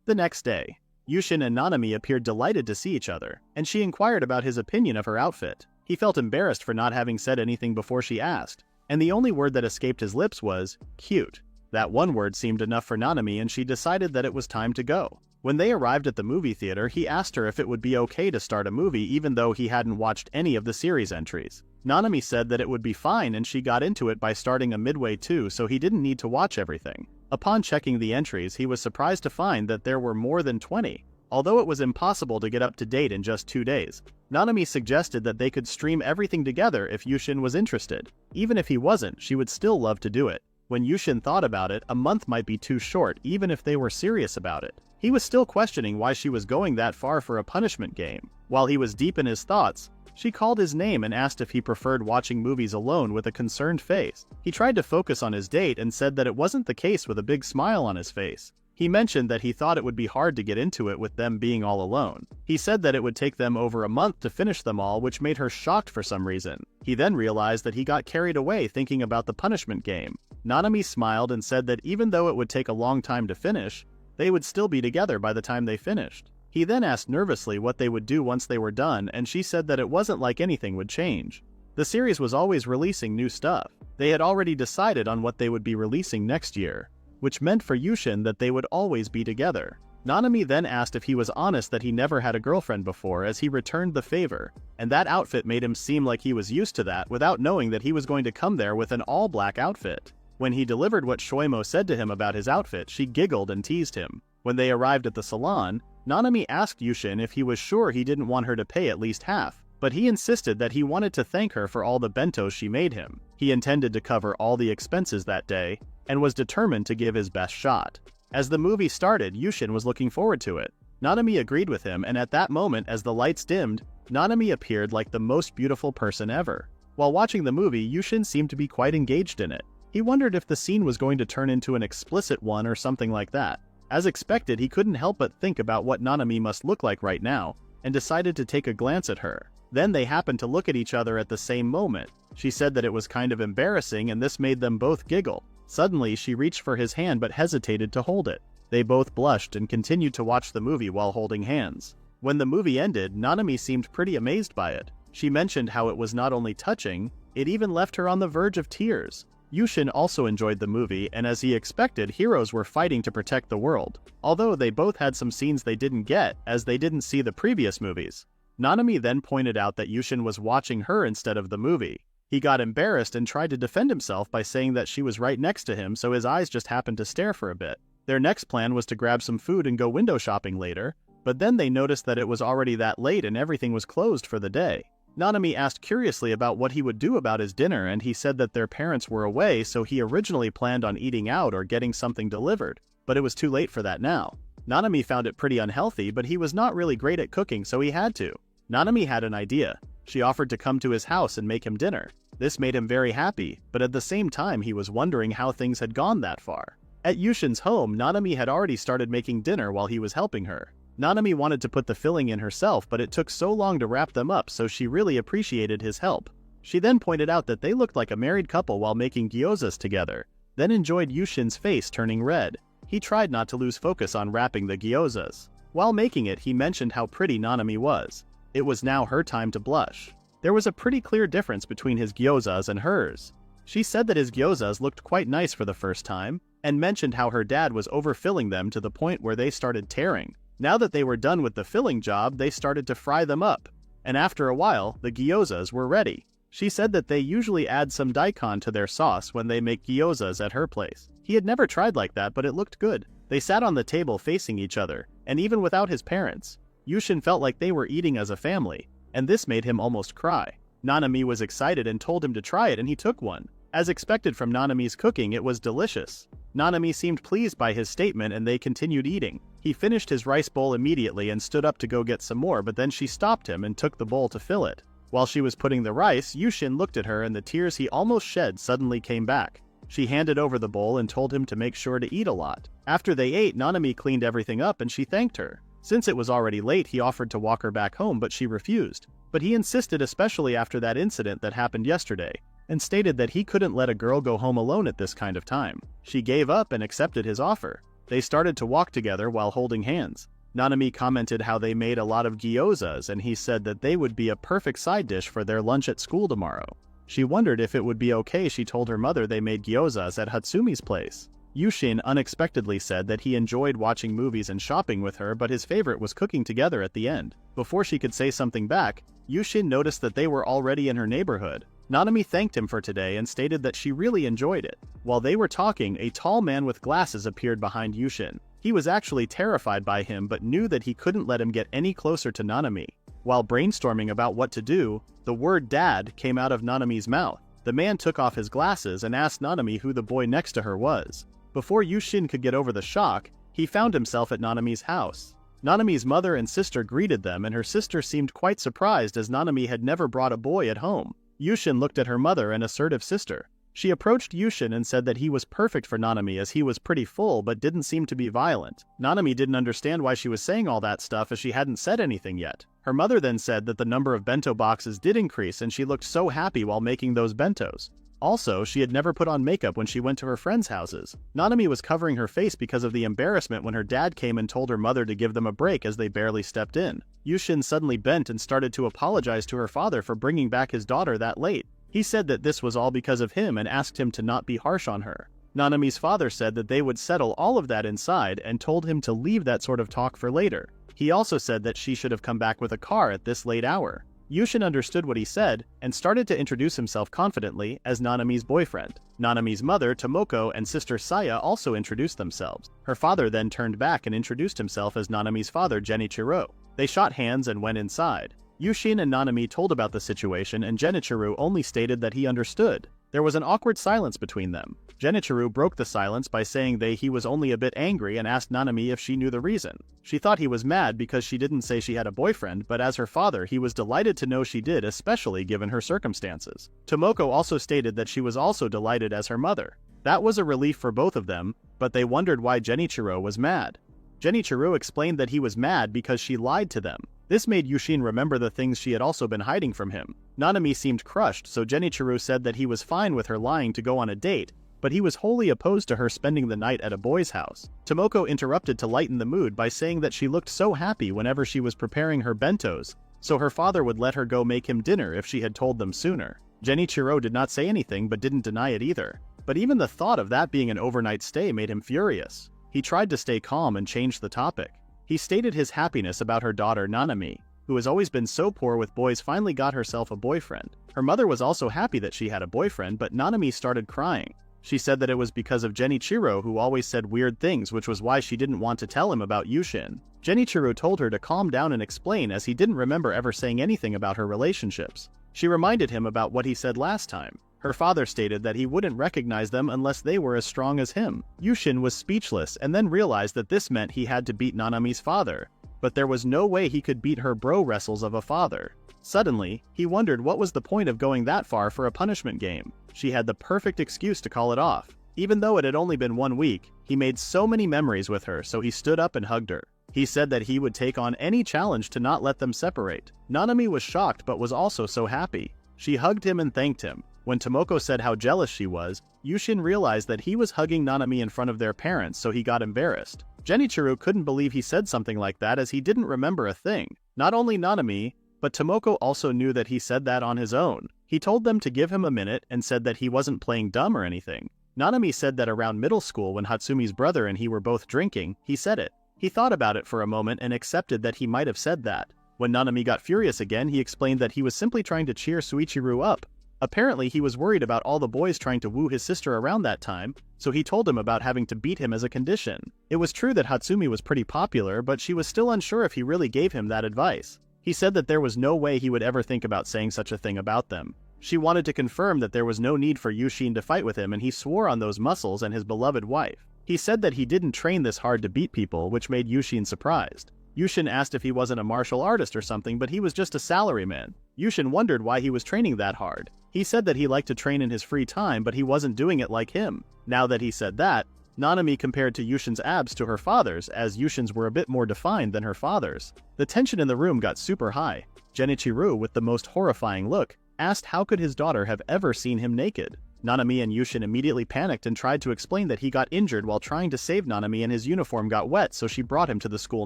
The next day, Yushin and Nanami appeared delighted to see each other, and she inquired about his opinion of her outfit. He felt embarrassed for not having said anything before she asked, and the only word that escaped his lips was, cute. That one word seemed enough for Nanami and she decided that it was time to go. When they arrived at the movie theater, he asked her if it would be okay to start a movie even though he hadn't watched any of the series entries. Nanami said that it would be fine and she got into it by starting a midway too, so he didn't need to watch everything. Upon checking the entries, he was surprised to find that there were more than 20. Although it was impossible to get up to date in just 2 days, Nanami suggested that they could stream everything together if Yushin was interested. Even if he wasn't, she would still love to do it. When Yushin thought about it, a month might be too short even if they were serious about it. He was still questioning why she was going that far for a punishment game. While he was deep in his thoughts, she called his name and asked if he preferred watching movies alone with a concerned face. He tried to focus on his date and said that it wasn't the case with a big smile on his face. He mentioned that he thought it would be hard to get into it with them being all alone. He said that it would take them over a month to finish them all, which made her shocked for some reason. He then realized that he got carried away thinking about the punishment game. Nanami smiled and said that even though it would take a long time to finish, they would still be together by the time they finished. He then asked nervously what they would do once they were done, and she said that it wasn't like anything would change. The series was always releasing new stuff. They had already decided on what they would be releasing next year, which meant for Yushin that they would always be together. Nanami then asked if he was honest that he never had a girlfriend before, as he returned the favor, and that outfit made him seem like he was used to that without knowing that he was going to come there with an all-black outfit. When he delivered what Shoimo said to him about his outfit, she giggled and teased him. When they arrived at the salon, Nanami asked Yushin if he was sure he didn't want her to pay at least half, but he insisted that he wanted to thank her for all the bentos she made him. He intended to cover all the expenses that day, and was determined to give his best shot. As the movie started, Yushin was looking forward to it. Nanami agreed with him, and at that moment, as the lights dimmed, Nanami appeared like the most beautiful person ever. While watching the movie, Yushin seemed to be quite engaged in it. He wondered if the scene was going to turn into an explicit one or something like that. As expected, he couldn't help but think about what Nanami must look like right now, and decided to take a glance at her. Then they happened to look at each other at the same moment. She said that it was kind of embarrassing, and this made them both giggle. Suddenly, she reached for his hand but hesitated to hold it. They both blushed and continued to watch the movie while holding hands. When the movie ended, Nanami seemed pretty amazed by it. She mentioned how it was not only touching, it even left her on the verge of tears. Yushin also enjoyed the movie, and as he expected, heroes were fighting to protect the world. Although they both had some scenes they didn't get, as they didn't see the previous movies. Nanami then pointed out that Yushin was watching her instead of the movie. He got embarrassed and tried to defend himself by saying that she was right next to him, so his eyes just happened to stare for a bit. Their next plan was to grab some food and go window shopping later, but then they noticed that it was already that late and everything was closed for the day. Nanami asked curiously about what he would do about his dinner, and he said that their parents were away, so he originally planned on eating out or getting something delivered, but it was too late for that now. Nanami found it pretty unhealthy, but he was not really great at cooking, so he had to. Nanami had an idea. She offered to come to his house and make him dinner. This made him very happy, but at the same time he was wondering how things had gone that far. At Yushin's home, Nanami had already started making dinner while he was helping her. Nanami wanted to put the filling in herself, but it took so long to wrap them up, so she really appreciated his help. She then pointed out that they looked like a married couple while making gyozas together, then enjoyed Yushin's face turning red. He tried not to lose focus on wrapping the gyozas. While making it, he mentioned how pretty Nanami was. It was now her time to blush. There was a pretty clear difference between his gyozas and hers. She said that his gyozas looked quite nice for the first time, and mentioned how her dad was overfilling them to the point where they started tearing. Now that they were done with the filling job, they started to fry them up, and after a while, the gyozas were ready. She said that they usually add some daikon to their sauce when they make gyozas at her place. He had never tried like that, but it looked good. They sat on the table facing each other, and even without his parents, Yushin felt like they were eating as a family, and this made him almost cry. Nanami was excited and told him to try it, and he took one. As expected from Nanami's cooking, it was delicious. Nanami seemed pleased by his statement and they continued eating. He finished his rice bowl immediately and stood up to go get some more, but then she stopped him and took the bowl to fill it. While she was putting the rice, Yushin looked at her and the tears he almost shed suddenly came back. She handed over the bowl and told him to make sure to eat a lot. After they ate, Nanami cleaned everything up and she thanked her. Since it was already late, he offered to walk her back home, but she refused. But he insisted, especially after that incident that happened yesterday, and stated that he couldn't let a girl go home alone at this kind of time. She gave up and accepted his offer. They started to walk together while holding hands. Nanami commented how they made a lot of gyozas, and he said that they would be a perfect side dish for their lunch at school tomorrow. She wondered if it would be okay. She told her mother they made gyozas at Hatsumi's place. Yushin unexpectedly said that he enjoyed watching movies and shopping with her, but his favorite was cooking together at the end. Before she could say something back, Yushin noticed that they were already in her neighborhood. Nanami thanked him for today and stated that she really enjoyed it. While they were talking, a tall man with glasses appeared behind Yushin. He was actually terrified by him but knew that he couldn't let him get any closer to Nanami. While brainstorming about what to do, the word "dad" came out of Nanami's mouth. The man took off his glasses and asked Nanami who the boy next to her was. Before Yushin could get over the shock, he found himself at Nanami's house. Nanami's mother and sister greeted them, and her sister seemed quite surprised as Nanami had never brought a boy at home. Yushin looked at her mother and assertive sister. She approached Yushin and said that he was perfect for Nanami as he was pretty full but didn't seem to be violent. Nanami didn't understand why she was saying all that stuff as she hadn't said anything yet. Her mother then said that the number of bento boxes did increase and she looked so happy while making those bentos. Also, she had never put on makeup when she went to her friends' houses. Nanami was covering her face because of the embarrassment when her dad came and told her mother to give them a break as they barely stepped in. Yushin suddenly bent and started to apologize to her father for bringing back his daughter that late. He said that this was all because of him and asked him to not be harsh on her. Nanami's father said that they would settle all of that inside and told him to leave that sort of talk for later. He also said that she should have come back with a car at this late hour. Yushin understood what he said and started to introduce himself confidently as Nanami's boyfriend. Nanami's mother, Tomoko, and sister Saya also introduced themselves. Her father then turned back and introduced himself as Nanami's father, Genichiro. They shot hands and went inside. Yushin and Nanami told about the situation and Genichiro only stated that he understood. There was an awkward silence between them. Genichiro broke the silence by saying he was only a bit angry and asked Nanami if she knew the reason. She thought he was mad because she didn't say she had a boyfriend, but as her father he was delighted to know she did, especially given her circumstances. Tomoko also stated that she was also delighted as her mother. That was a relief for both of them, but they wondered why Genichiro was mad. Genichiro explained that he was mad because she lied to them. This made Yushin remember the things she had also been hiding from him. Nanami seemed crushed, so Genichiro said that he was fine with her lying to go on a date, but he was wholly opposed to her spending the night at a boy's house. Tomoko interrupted to lighten the mood by saying that she looked so happy whenever she was preparing her bentos, so her father would let her go make him dinner if she had told them sooner. Genichiro did not say anything but didn't deny it either. But even the thought of that being an overnight stay made him furious. He tried to stay calm and change the topic. He stated his happiness about her daughter Nanami, who has always been so poor with boys, finally got herself a boyfriend. Her mother was also happy that she had a boyfriend, but Nanami started crying. She said that it was because of Genichiro, who always said weird things, which was why she didn't want to tell him about Yushin. Genichiro told her to calm down and explain as he didn't remember ever saying anything about her relationships. She reminded him about what he said last time. Her father stated that he wouldn't recognize them unless they were as strong as him. Yushin was speechless and then realized that this meant he had to beat Nanami's father. But there was no way he could beat her bro wrestles of a father. Suddenly, he wondered what was the point of going that far for a punishment game. She had the perfect excuse to call it off. Even though it had only been 1 week, he made so many memories with her, so he stood up and hugged her. He said that he would take on any challenge to not let them separate. Nanami was shocked but was also so happy. She hugged him and thanked him. When Tomoko said how jealous she was, Yushin realized that he was hugging Nanami in front of their parents, so he got embarrassed. Genichiro couldn't believe he said something like that as he didn't remember a thing. Not only Nanami, but Tomoko also knew that he said that on his own. He told them to give him a minute and said that he wasn't playing dumb or anything. Nanami said that around middle school when Hatsumi's brother and he were both drinking, he said it. He thought about it for a moment and accepted that he might have said that. When Nanami got furious again, he explained that he was simply trying to cheer Suichiro up. Apparently, he was worried about all the boys trying to woo his sister around that time, so he told him about having to beat him as a condition. It was true that Hatsumi was pretty popular, but she was still unsure if he really gave him that advice. He said that there was no way he would ever think about saying such a thing about them. She wanted to confirm that there was no need for Yushin to fight with him, and he swore on those muscles and his beloved wife. He said that he didn't train this hard to beat people, which made Yushin surprised. Yushin asked if he wasn't a martial artist or something, but he was just a salaryman. Yushin wondered why he was training that hard. He said that he liked to train in his free time, but he wasn't doing it like him. Now that he said that, Nanami compared to Yushin's abs to her father's, as Yushin's were a bit more defined than her father's. The tension in the room got super high. Genichiro, with the most horrifying look, asked how could his daughter have ever seen him naked. Nanami and Yushin immediately panicked and tried to explain that he got injured while trying to save Nanami and his uniform got wet, so she brought him to the school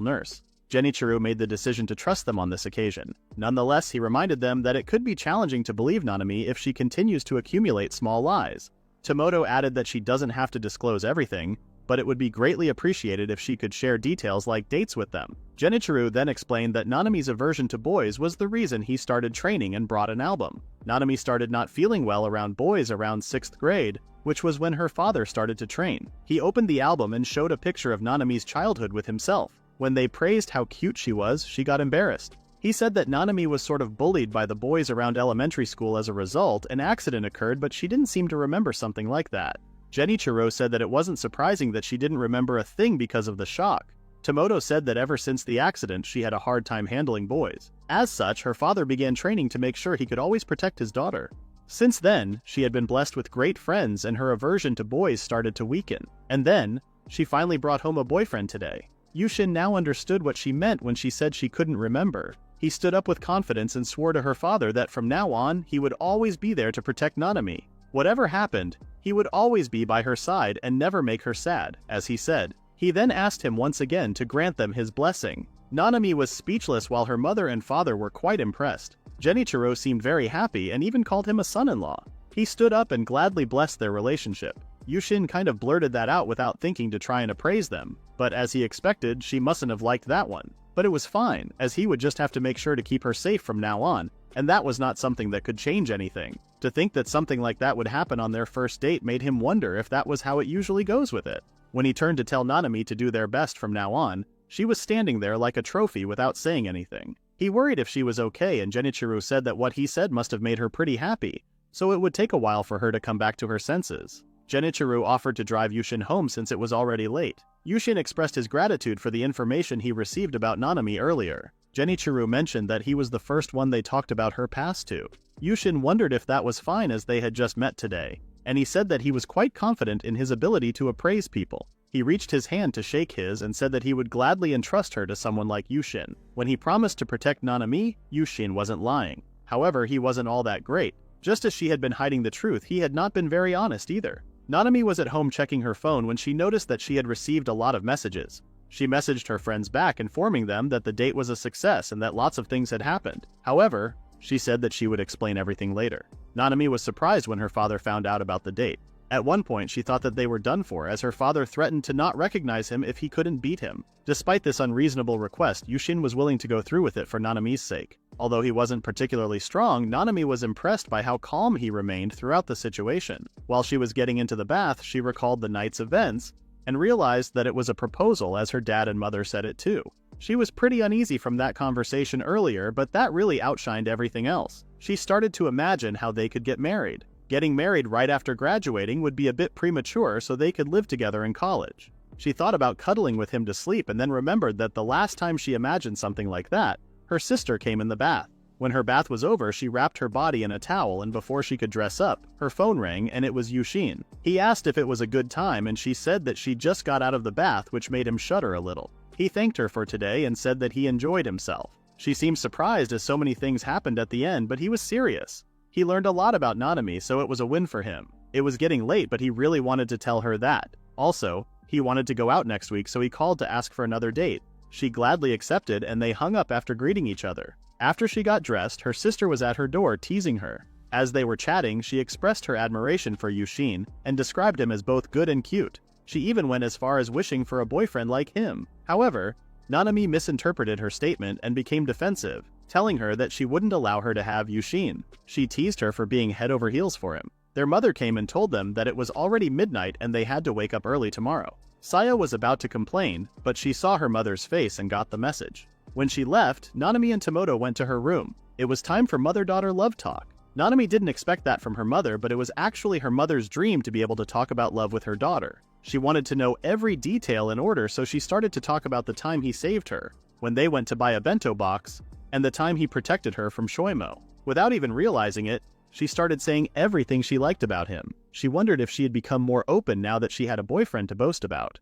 nurse. Genichiro made the decision to trust them on this occasion. Nonetheless, he reminded them that it could be challenging to believe Nanami if she continues to accumulate small lies. Tomoto added that she doesn't have to disclose everything, but it would be greatly appreciated if she could share details like dates with them. Genichiro then explained that Nanami's aversion to boys was the reason he started training and brought an album. Nanami started not feeling well around boys around 6th grade, which was when her father started to train. He opened the album and showed a picture of Nanami's childhood with himself. When they praised how cute she was, she got embarrassed. He said that Nanami was sort of bullied by the boys around elementary school as a result. An accident occurred, but she didn't seem to remember something like that. Genichiro said that it wasn't surprising that she didn't remember a thing because of the shock. Tomoto said that ever since the accident she had a hard time handling boys. As such, her father began training to make sure he could always protect his daughter. Since then, she had been blessed with great friends and her aversion to boys started to weaken. And then, she finally brought home a boyfriend today. Yushin now understood what she meant when she said she couldn't remember. He stood up with confidence and swore to her father that from now on, he would always be there to protect Nanami. Whatever happened, he would always be by her side and never make her sad, as he said. He then asked him once again to grant them his blessing. Nanami was speechless while her mother and father were quite impressed. Genichiro seemed very happy and even called him a son-in-law. He stood up and gladly blessed their relationship. Yushin kind of blurted that out without thinking to try and appraise them, but as he expected, she mustn't have liked that one. But it was fine, as he would just have to make sure to keep her safe from now on, and that was not something that could change anything. To think that something like that would happen on their first date made him wonder if that was how it usually goes with it. When he turned to tell Nanami to do their best from now on, she was standing there like a trophy without saying anything. He worried if she was okay, and Genichiro said that what he said must have made her pretty happy, so it would take a while for her to come back to her senses. Genichiro offered to drive Yushin home since it was already late. Yushin expressed his gratitude for the information he received about Nanami earlier. Genichiro mentioned that he was the first one they talked about her past to. Yushin wondered if that was fine as they had just met today, and he said that he was quite confident in his ability to appraise people. He reached his hand to shake his and said that he would gladly entrust her to someone like Yushin. When he promised to protect Nanami, Yushin wasn't lying. However, he wasn't all that great. Just as she had been hiding the truth, he had not been very honest either. Nanami was at home checking her phone when she noticed that she had received a lot of messages. She messaged her friends back informing them that the date was a success and that lots of things had happened. However, she said that she would explain everything later. Nanami was surprised when her father found out about the date. At one point, she thought that they were done for as her father threatened to not recognize him if he couldn't beat him. Despite this unreasonable request, Yushin was willing to go through with it for Nanami's sake. Although he wasn't particularly strong, Nanami was impressed by how calm he remained throughout the situation. While she was getting into the bath, she recalled the night's events and realized that it was a proposal as her dad and mother said it too. She was pretty uneasy from that conversation earlier, but that really outshined everything else. She started to imagine how they could get married. Getting married right after graduating would be a bit premature, so they could live together in college. She thought about cuddling with him to sleep and then remembered that the last time she imagined something like that, her sister came in the bath. When her bath was over, she wrapped her body in a towel, and before she could dress up, her phone rang and it was Yushin. He asked if it was a good time and she said that she just got out of the bath, which made him shudder a little. He thanked her for today and said that he enjoyed himself. She seemed surprised as so many things happened at the end, but he was serious. He learned a lot about Nanami, so it was a win for him. It was getting late, but he really wanted to tell her that. Also, he wanted to go out next week, so he called to ask for another date. She gladly accepted, and they hung up after greeting each other. After she got dressed, her sister was at her door teasing her. As they were chatting, she expressed her admiration for Yushin and described him as both good and cute. She even went as far as wishing for a boyfriend like him. However, Nanami misinterpreted her statement and became defensive, telling her that she wouldn't allow her to have Yushin. She teased her for being head over heels for him. Their mother came and told them that it was already midnight and they had to wake up early tomorrow. Saya was about to complain, but she saw her mother's face and got the message. When she left, Nanami and Tomoto went to her room. It was time for mother-daughter love talk. Nanami didn't expect that from her mother, but it was actually her mother's dream to be able to talk about love with her daughter. She wanted to know every detail in order, so she started to talk about the time he saved her, when they went to buy a bento box, and the time he protected her from Shoimo. Without even realizing it, she started saying everything she liked about him. She wondered if she had become more open now that she had a boyfriend to boast about.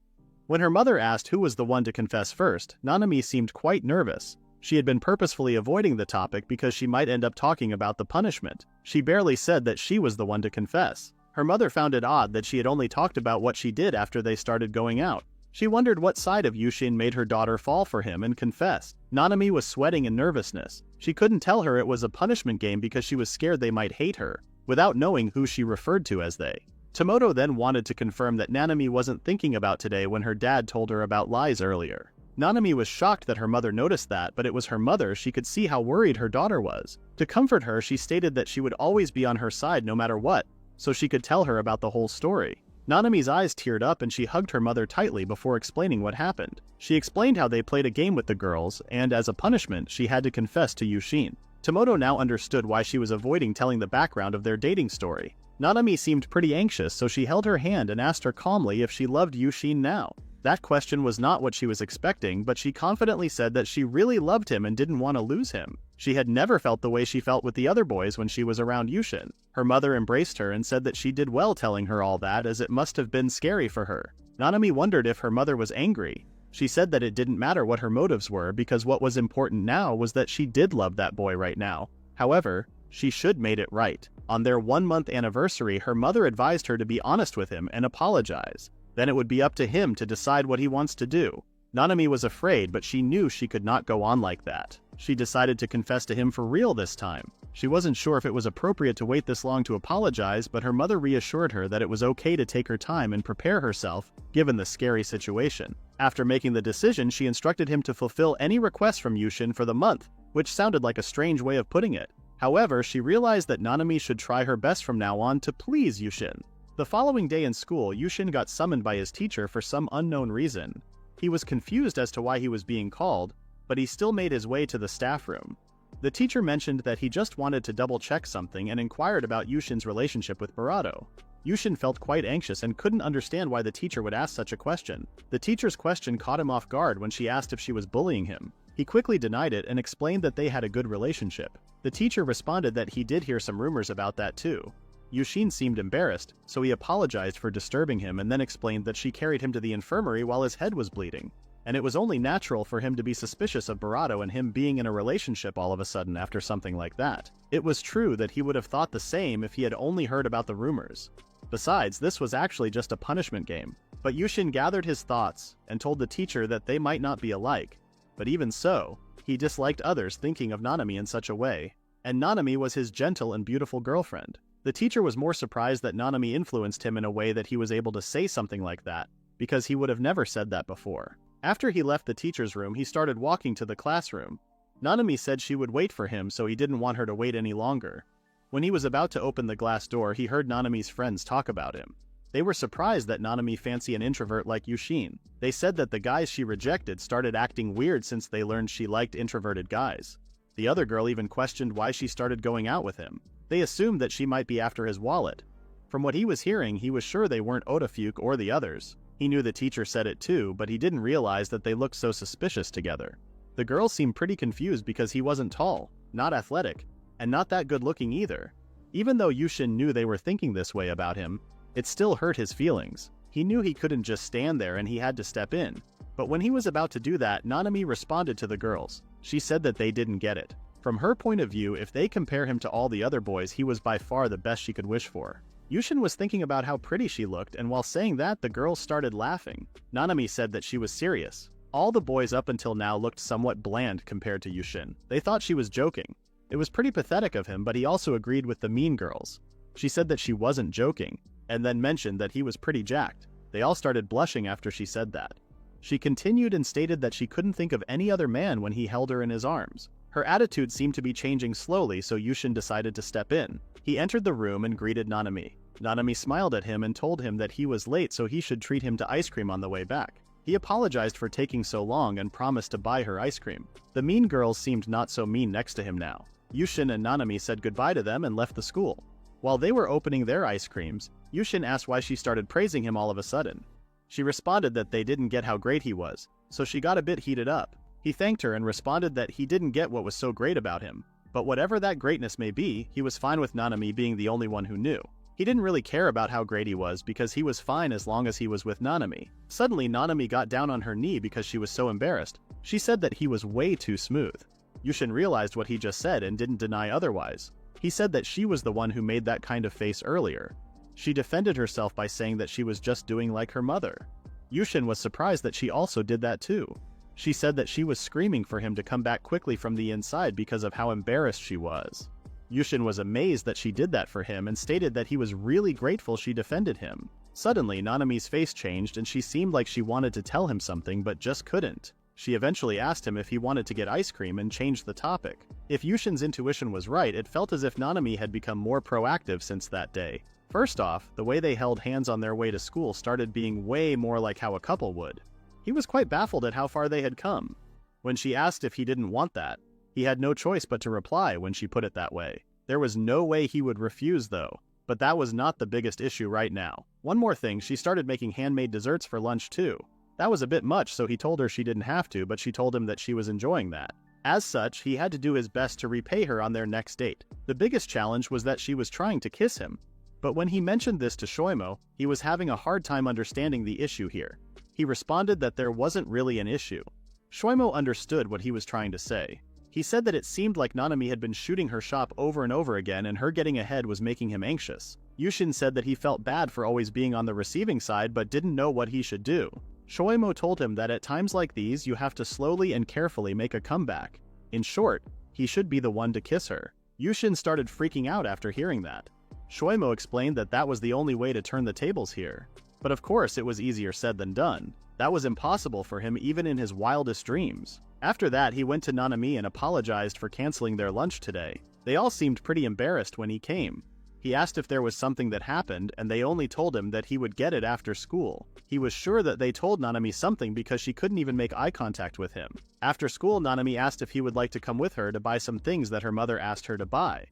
When her mother asked who was the one to confess first, Nanami seemed quite nervous. She had been purposefully avoiding the topic because she might end up talking about the punishment. She barely said that she was the one to confess. Her mother found it odd that she had only talked about what she did after they started going out. She wondered what side of Yushin made her daughter fall for him and confess. Nanami was sweating in nervousness. She couldn't tell her it was a punishment game because she was scared they might hate her, without knowing who she referred to as they. Tomoto then wanted to confirm that Nanami wasn't thinking about today when her dad told her about lies earlier. Nanami was shocked that her mother noticed that, but it was her mother. She could see how worried her daughter was. To comfort her, she stated that she would always be on her side no matter what, so she could tell her about the whole story. Nanami's eyes teared up and she hugged her mother tightly before explaining what happened. She explained how they played a game with the girls, and as a punishment, she had to confess to Yushin. Tomoto now understood why she was avoiding telling the background of their dating story. Nanami seemed pretty anxious, so she held her hand and asked her calmly if she loved Yushin now. That question was not what she was expecting, but she confidently said that she really loved him and didn't want to lose him. She had never felt the way she felt with the other boys when she was around Yushin. Her mother embraced her and said that she did well telling her all that, as it must have been scary for her. Nanami wondered if her mother was angry. She said that it didn't matter what her motives were, because what was important now was that she did love that boy right now. However, she should made it right. On their 1-month anniversary, her mother advised her to be honest with him and apologize. Then it would be up to him to decide what he wants to do. Nanami was afraid, but she knew she could not go on like that. She decided to confess to him for real this time. She wasn't sure if it was appropriate to wait this long to apologize, but her mother reassured her that it was okay to take her time and prepare herself, given the scary situation. After making the decision, she instructed him to fulfill any requests from Yushin for the month, which sounded like a strange way of putting it. However, she realized that Nanami should try her best from now on to please Yushin. The following day in school, Yushin got summoned by his teacher for some unknown reason. He was confused as to why he was being called, but he still made his way to the staff room. The teacher mentioned that he just wanted to double-check something and inquired about Yushin's relationship with Barato. Yushin felt quite anxious and couldn't understand why the teacher would ask such a question. The teacher's question caught him off guard when she asked if she was bullying him. He quickly denied it and explained that they had a good relationship. The teacher responded that he did hear some rumors about that too. Yushin seemed embarrassed, so he apologized for disturbing him and then explained that she carried him to the infirmary while his head was bleeding, and it was only natural for him to be suspicious of Barato and him being in a relationship all of a sudden after something like that. It was true that he would have thought the same if he had only heard about the rumors. Besides, this was actually just a punishment game. But Yushin gathered his thoughts and told the teacher that they might not be alike. But even so, he disliked others thinking of Nanami in such a way, and Nanami was his gentle and beautiful girlfriend. The teacher was more surprised that Nanami influenced him in a way that he was able to say something like that, because he would have never said that before. After he left the teacher's room, he started walking to the classroom. Nanami said she would wait for him, so he didn't want her to wait any longer. When he was about to open the glass door, he heard Nanami's friends talk about him. They were surprised that Nanami fancied an introvert like Yushin. They said that the guys she rejected started acting weird since they learned she liked introverted guys. The other girl even questioned why she started going out with him. They assumed that she might be after his wallet. From what he was hearing, he was sure they weren't Otafuke or the others. He knew the teacher said it too, but he didn't realize that they looked so suspicious together. The girl seemed pretty confused because he wasn't tall, not athletic, and not that good looking either. Even though Yushin knew they were thinking this way about him, it still hurt his feelings. He knew he couldn't just stand there and he had to step in. But when he was about to do that, Nanami responded to the girls. She said that they didn't get it. From her point of view, if they compare him to all the other boys, he was by far the best she could wish for. Yushin was thinking about how pretty she looked, and while saying that, the girls started laughing. Nanami said that she was serious. All the boys up until now looked somewhat bland compared to Yushin. They thought she was joking. It was pretty pathetic of him, but he also agreed with the mean girls. She said that she wasn't joking, and then mentioned that he was pretty jacked. They all started blushing after she said that. She continued and stated that she couldn't think of any other man when he held her in his arms. Her attitude seemed to be changing slowly, so Yushin decided to step in. He entered the room and greeted Nanami. Nanami smiled at him and told him that he was late, so he should treat him to ice cream on the way back. He apologized for taking so long and promised to buy her ice cream. The mean girls seemed not so mean next to him now. Yushin and Nanami said goodbye to them and left the school. While they were opening their ice creams, Yushin asked why she started praising him all of a sudden. She responded that they didn't get how great he was, so she got a bit heated up. He thanked her and responded that he didn't get what was so great about him, but whatever that greatness may be, he was fine with Nanami being the only one who knew. He didn't really care about how great he was because he was fine as long as he was with Nanami. Suddenly, Nanami got down on her knee because she was so embarrassed. She said that he was way too smooth. Yushin realized what he just said and didn't deny otherwise. He said that she was the one who made that kind of face earlier. She defended herself by saying that she was just doing like her mother. Yushin was surprised that she also did that too. She said that she was screaming for him to come back quickly from the inside because of how embarrassed she was. Yushin was amazed that she did that for him and stated that he was really grateful she defended him. Suddenly, Nanami's face changed and she seemed like she wanted to tell him something but just couldn't. She eventually asked him if he wanted to get ice cream and changed the topic. If Yushin's intuition was right, it felt as if Nanami had become more proactive since that day. First off, the way they held hands on their way to school started being way more like how a couple would. He was quite baffled at how far they had come. When she asked if he didn't want that, he had no choice but to reply when she put it that way. There was no way he would refuse though. But that was not the biggest issue right now. One more thing, she started making handmade desserts for lunch too. That was a bit much, so he told her she didn't have to, but she told him that she was enjoying that. As such, he had to do his best to repay her on their next date. The biggest challenge was that she was trying to kiss him. But when he mentioned this to Shoimo, he was having a hard time understanding the issue here. He responded that there wasn't really an issue. Shoimo understood what he was trying to say. He said that it seemed like Nanami had been shooting her shot over and over again and her getting ahead was making him anxious. Yushin said that he felt bad for always being on the receiving side but didn't know what he should do. Shoimo told him that at times like these you have to slowly and carefully make a comeback. In short, he should be the one to kiss her. Yushin started freaking out after hearing that. Shoimo explained that that was the only way to turn the tables here. But of course it was easier said than done. That was impossible for him even in his wildest dreams. After that, he went to Nanami and apologized for canceling their lunch today. They all seemed pretty embarrassed when he came. He asked if there was something that happened, and they only told him that he would get it after school. He was sure that they told Nanami something because she couldn't even make eye contact with him. After school, Nanami asked if he would like to come with her to buy some things that her mother asked her to buy.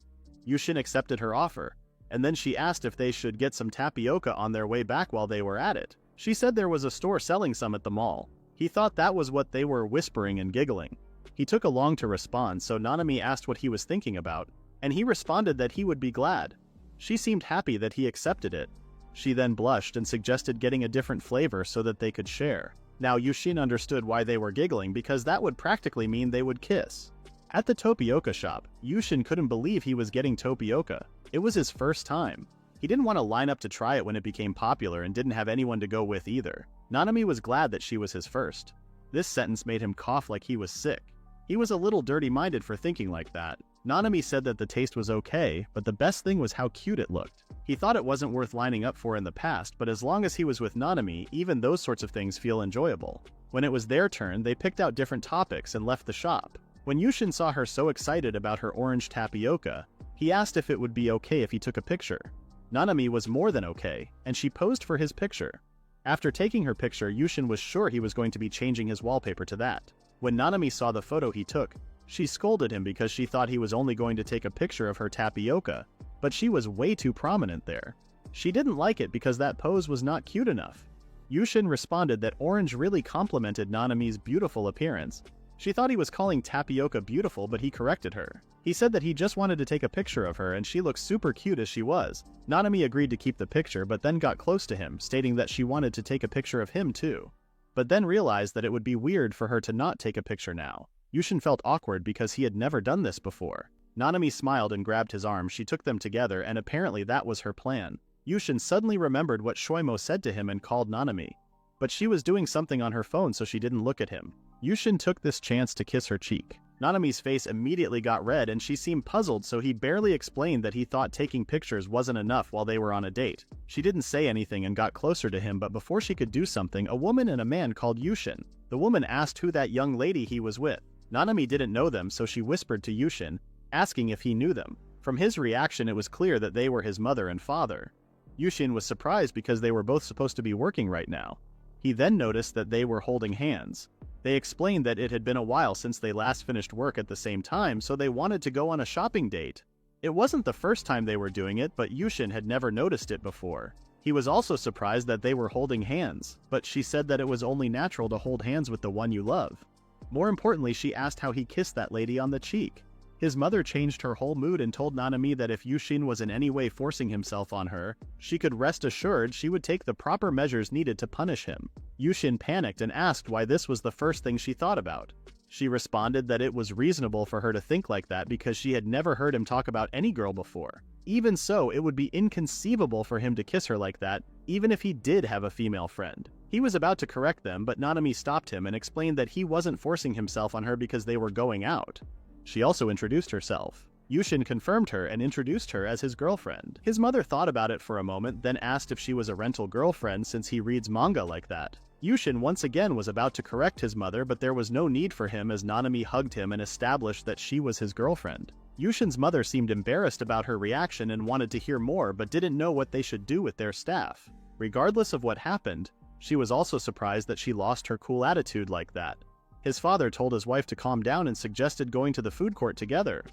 Yushin accepted her offer, and then she asked if they should get some tapioca on their way back while they were at it. She said there was a store selling some at the mall. He thought that was what they were whispering and giggling. He took long to respond, so Nanami asked what he was thinking about, and he responded that he would be glad. She seemed happy that he accepted it. She then blushed and suggested getting a different flavor so that they could share. Now Yushin understood why they were giggling because that would practically mean they would kiss. At the tapioca shop, Yushin couldn't believe he was getting tapioca. It was his first time. He didn't want to line up to try it when it became popular and didn't have anyone to go with either. Nanami was glad that she was his first. This sentence made him cough like he was sick. He was a little dirty-minded for thinking like that. Nanami said that the taste was okay, but the best thing was how cute it looked. He thought it wasn't worth lining up for in the past, but as long as he was with Nanami, even those sorts of things feel enjoyable. When it was their turn, they picked out different topics and left the shop. When Yushin saw her so excited about her orange tapioca, he asked if it would be okay if he took a picture. Nanami was more than okay, and she posed for his picture. After taking her picture, Yushin was sure he was going to be changing his wallpaper to that. When Nanami saw the photo he took, she scolded him because she thought he was only going to take a picture of her tapioca, but she was way too prominent there. She didn't like it because that pose was not cute enough. Yushin responded that orange really complimented Nanami's beautiful appearance. She thought he was calling tapioca beautiful, but he corrected her. He said that he just wanted to take a picture of her and she looked super cute as she was. Nanami agreed to keep the picture but then got close to him, stating that she wanted to take a picture of him too. But then realized that it would be weird for her to not take a picture now. Yushin felt awkward because he had never done this before. Nanami smiled and grabbed his arm. She took them together and apparently that was her plan. Yushin suddenly remembered what Shoimo said to him and called Nanami. But she was doing something on her phone so she didn't look at him. Yushin took this chance to kiss her cheek. Nanami's face immediately got red and she seemed puzzled, so he barely explained that he thought taking pictures wasn't enough while they were on a date. She didn't say anything and got closer to him, but before she could do something, a woman and a man called Yushin. The woman asked who that young lady he was with. Nanami didn't know them, so she whispered to Yushin, asking if he knew them. From his reaction, it was clear that they were his mother and father. Yushin was surprised because they were both supposed to be working right now. He then noticed that they were holding hands. They explained that it had been a while since they last finished work at the same time, so they wanted to go on a shopping date. It wasn't the first time they were doing it, but Yushin had never noticed it before. He was also surprised that they were holding hands, but she said that it was only natural to hold hands with the one you love. More importantly, she asked how he kissed that lady on the cheek. His mother changed her whole mood and told Nanami that if Yushin was in any way forcing himself on her, she could rest assured she would take the proper measures needed to punish him. Yushin panicked and asked why this was the first thing she thought about. She responded that it was reasonable for her to think like that because she had never heard him talk about any girl before. Even so, it would be inconceivable for him to kiss her like that, even if he did have a female friend. He was about to correct them, but Nanami stopped him and explained that he wasn't forcing himself on her because they were going out. She also introduced herself. Yushin confirmed her and introduced her as his girlfriend. His mother thought about it for a moment, then asked if she was a rental girlfriend since he reads manga like that. Yushin once again was about to correct his mother, but there was no need for him as Nanami hugged him and established that she was his girlfriend. Yushin's mother seemed embarrassed about her reaction and wanted to hear more but didn't know what they should do with their staff. Regardless of what happened, she was also surprised that she lost her cool attitude like that. His father told his wife to calm down and suggested going to the food court together.